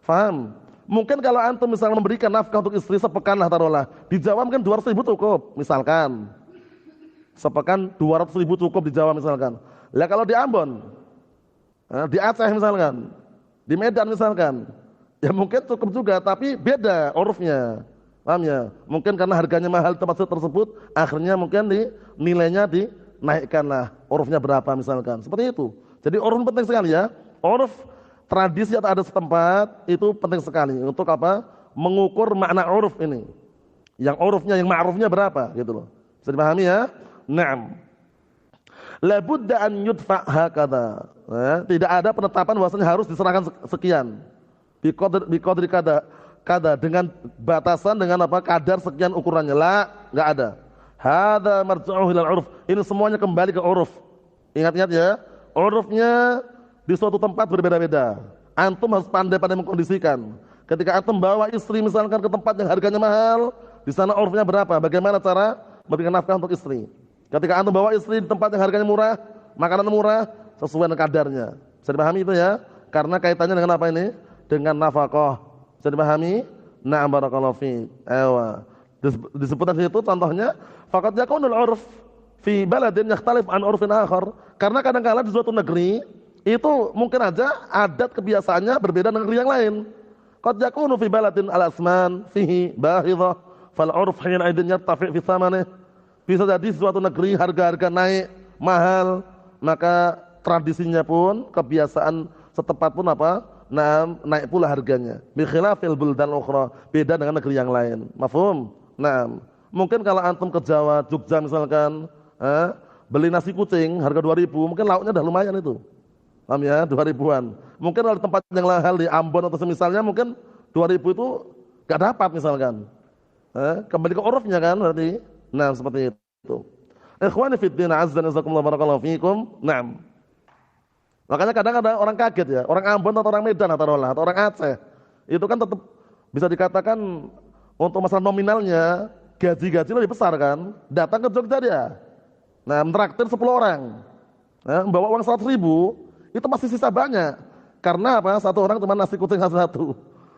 Faham? Mungkin kalau antum misalnya memberikan nafkah untuk istri sepekan lah taruhlah. Di Jawa mungkin 200.000 cukup, misalkan. Sepekan 200.000 cukup di Jawa misalkan. Lah kalau di Ambon, di Aceh misalkan, di Medan misalkan, ya mungkin cukup juga, tapi beda urufnya. Paham ya? Mungkin karena harganya mahal tempat tersebut, akhirnya mungkin nilainya dinaikkan lah. Urufnya berapa misalkan. Seperti itu. Jadi uruf penting sekali ya. Uruf tradisi atau adat setempat itu penting sekali untuk apa? Mengukur makna uruf ini. Yang urufnya, yang ma'rufnya berapa gitu loh. Bisa dipahami ya? Naam. La budda an yudfa hakadha. Tidak ada penetapan bahwasanya harus diserahkan sekian. Bi qadri kada dengan batasan dengan apa? Kadar sekian ukurannya. La, enggak ada. Hadza marji'uhu ilal 'urf. Ini semuanya kembali ke uruf. Ingat-ingat ya. Urufnya di suatu tempat berbeda-beda. Antum harus pandai-pandai mengkondisikan. Ketika antum bawa istri misalkan ke tempat yang harganya mahal, di sana urufnya berapa? Bagaimana cara memberikan nafkah untuk istri? Ketika antum bawa istri di tempat yang harganya murah, makanan murah, sesuai dengan kadarnya. Bisa dipahami itu ya? Karena kaitannya dengan apa ini? Dengan nafkah. Bisa dipahami? Na'am barakallahu fiik. Ewa. Disebutkan di situ contohnya, faqad yakunul 'urf fi baladin yakhtalif an 'urfin akhar. Karena kadang-kala di suatu negeri itu mungkin aja adat kebiasaannya berbeda dengan negeri yang lain. Qad yakunu fi baladin al-asman fihi bahidhah fal 'urf hina idin yartafi fi thamanihi. Bisa jadi suatu negeri harga-harga naik mahal, maka tradisinya pun kebiasaan setempat pun apa? Naik pula harganya. Bi khilafil buldan ukhra, beda dengan negeri yang lain. Mafhum? Nah, mungkin kalau antum ke Jawa, Jogja misalkan, beli nasi kucing harga 2.000, mungkin lauknya udah lumayan itu. Paham ya? 2.000-an. Mungkin kalau tempat yang lahal di Ambon atau semisalnya mungkin 2.000 itu enggak dapat misalkan. Kembali ke urufnya kan berarti. Nah, seperti itu. Ikhwani fid din, azza wa jazakumullah barakallahu fikum. Naam. Makanya kadang ada orang kaget ya, orang Ambon atau orang Medan atau orang Aceh. Itu kan tetap bisa dikatakan untuk masalah nominalnya gaji-gaji lebih besar kan. Datang ke Jogja dia. Nah, mentraktir 10 orang. Nah, membawa uang 100.000, itu masih sisa banyak. Karena apa? Satu orang cuma nasi kucing satu.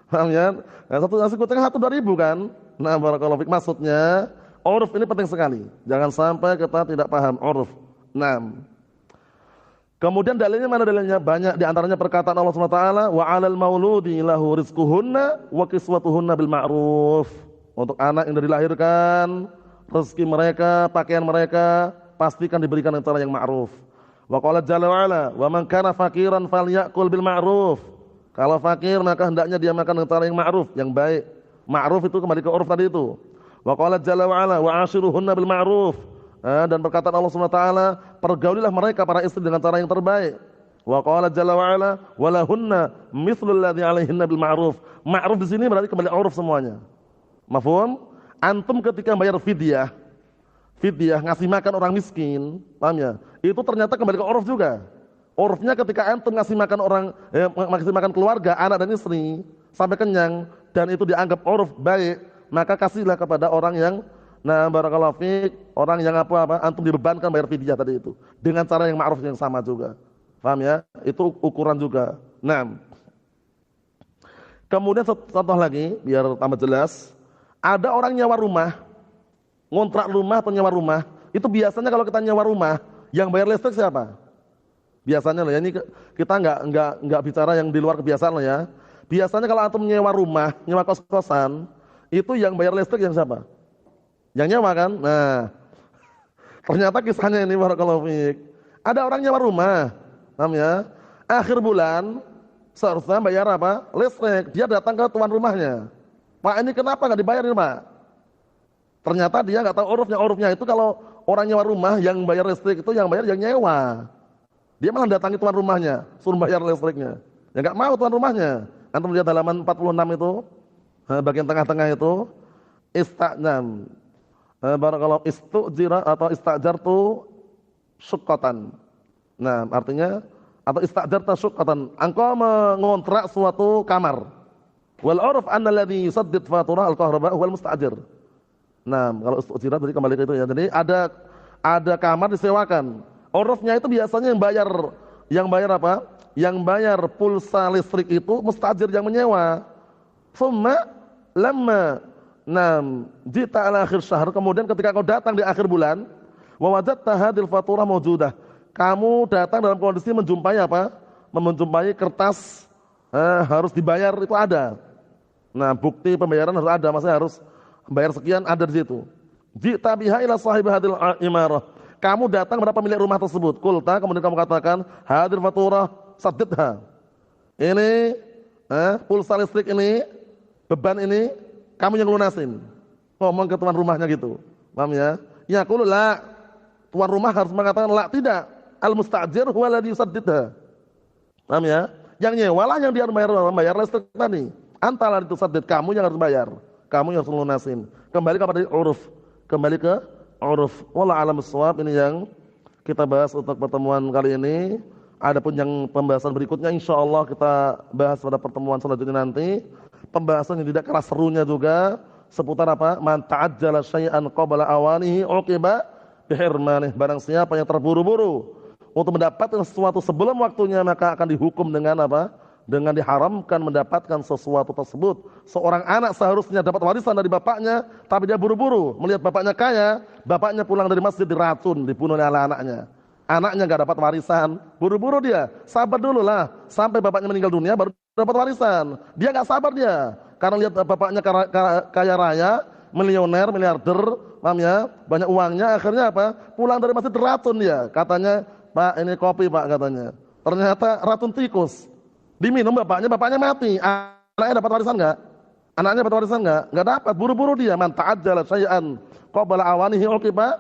Paham ya? Nah, satu nasi kucing 2.000 kan. Nah, barakallahu fik, maksudnya uruf ini penting sekali. Jangan sampai kita tidak paham uruf. Nah, kemudian dalilnya mana dalilnya? Banyak, di antaranya perkataan Allah SWT, wa 'alal mauludi lahu rizquhunna wa kiswatuhunna bil ma'ruf. Untuk anak yang dilahirkan, rezeki mereka, pakaian mereka pastikan diberikan dengan cara yang ma'ruf. Wa qala jalla wa ala, wa man kana faqiran falyakul bil ma'ruf. Kalau fakir maka hendaknya dia makan dengan cara yang ma'ruf, yang baik. Ma'ruf itu kembali ke uruf tadi itu. Wa qala jalla wa ala, wa 'ashiruhunna bil ma'ruf. Dan perkataan Allah SWT, pergaulilah mereka para istri dengan cara yang terbaik. Wa qala jalla wa ala walahunna mithlul ladzi 'alaihinna bil ma'ruf. Ma'ruf di sini berarti kembali uruf semuanya. Mafhum? Antum ketika bayar fidyah ngasih makan orang miskin, paham ya? Itu ternyata kembali ke uruf juga. Urufnya ketika antum ngasih makan ngasih makan keluarga, anak dan istri sampai kenyang dan itu dianggap uruf baik, maka kasihlah kepada orang yang barakallahu fiik, orang yang apa antum dibebankan bayar fidyah tadi itu dengan cara yang ma'ruf yang sama juga. Paham ya? Itu ukuran juga. Nah, kemudian contoh lagi biar tambah jelas. Ada orang nyewa rumah, ngontrak rumah atau nyewa rumah. Itu biasanya kalau kita nyewa rumah, yang bayar listrik siapa? Biasanya loh ya, ini kita enggak bicara yang di luar kebiasaan loh ya. Biasanya kalau antum nyewa rumah, nyewa kos-kosan, itu yang bayar listrik yang siapa? Yang nyewa kan? Nah, ternyata kisahnya ini barakallahu fiik. Ada orang nyewa rumah, paham ya? Akhir bulan seharusnya bayar apa? Listrik. Dia datang ke tuan rumahnya. Pak, ini kenapa nggak dibayar ini, Pak? Ternyata dia nggak tahu urufnya. Urufnya itu kalau orang nyewa rumah yang bayar listrik itu yang bayar yang nyewa. Dia malah datangi tuan rumahnya, suruh bayar listriknya. Ya nggak mau tuan rumahnya. Antum lihat halaman 46 itu, bagian tengah-tengah itu, istajam. Barakallahu istujira atau istajartu syuqqatan. Nah, artinya atau istajarta syuqqatan. Engkau mengontrak suatu kamar. Wal 'urf anna alladhi yusaddid faturah al-kahraba huwal mustajir. Nah, kalau istujira tadi kembali ke itu ya. Jadi ada kamar disewakan. Urufnya itu biasanya yang bayar apa? Yang bayar pulsa listrik itu mustajir yang menyewa. Summa lamma jita ala akhir syahr, kemudian ketika kau datang di akhir bulan, wa wajadta hadhil faturah mawjudah. Kamu datang dalam kondisi menjumpai apa? Menjumpai kertas harus dibayar itu ada. Nah, bukti pembayaran harus ada, maksudnya harus bayar sekian ada di situ. Jita biha ila sahibi hadhil imarah. Kamu datang kepada pemilik rumah tersebut. Qulta, kemudian kamu katakan, hadhil faturah saddidha. Ini pulsa listrik ini, beban ini kamu yang lunasin. Ngomong ke tuan rumahnya gitu. Paham ya? Yaqulu la. Tuan rumah harus mengatakan la, tidak. Al-mustajir huwa alladhi yusaddidha. Paham ya? Yang nyewalah yang dia bayar listrik tadi. Antara itu saddid, kamu yang harus bayar. Kamu yang harus lunasin. Kembali kepada uruf. Kembali ke uruf. Wallahu a'lam bissawab. Ini yang kita bahas untuk pertemuan kali ini. Adapun yang pembahasan berikutnya insyaallah kita bahas pada pertemuan selanjutnya nanti. Pembahasan yang tidak kalah serunya juga seputar apa? Man ta'ajjala syai'an qabla awanihi uqiba bihirmanih. Barang siapa yang terburu-buru untuk mendapatkan sesuatu sebelum waktunya maka akan dihukum dengan apa? Dengan diharamkan mendapatkan sesuatu tersebut. Seorang anak seharusnya dapat warisan dari bapaknya, tapi dia buru-buru melihat bapaknya kaya, bapaknya pulang dari masjid diracun, dibunuh oleh anaknya. Anaknya nggak dapat warisan, buru-buru dia, sabar dulu lah sampai bapaknya meninggal dunia baru dapat warisan. Dia nggak sabar dia, karena lihat bapaknya kaya raya, milioner, miliarder, paham ya, banyak uangnya, akhirnya apa? Pulang dari masjid diracun dia, katanya, Pak ini kopi Pak katanya. Ternyata racun tikus. Diminum bapaknya mati. Anaknya dapat warisan enggak? Anaknya dapat warisan enggak? Enggak dapat. Buru-buru dia. Man ta'ajjala syai'an qabla awanihi uqiba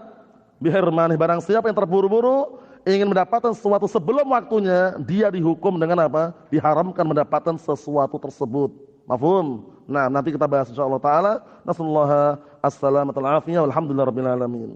bihirmanih. Barang siapa yang terburu-buru ingin mendapatkan sesuatu sebelum waktunya, dia dihukum dengan apa? Diharamkan mendapatkan sesuatu tersebut. Mafhum? Nah, nanti kita bahas insyaallah taala. Nasallahu as-salamata wal afiyah walhamdulillahirabbil alamin.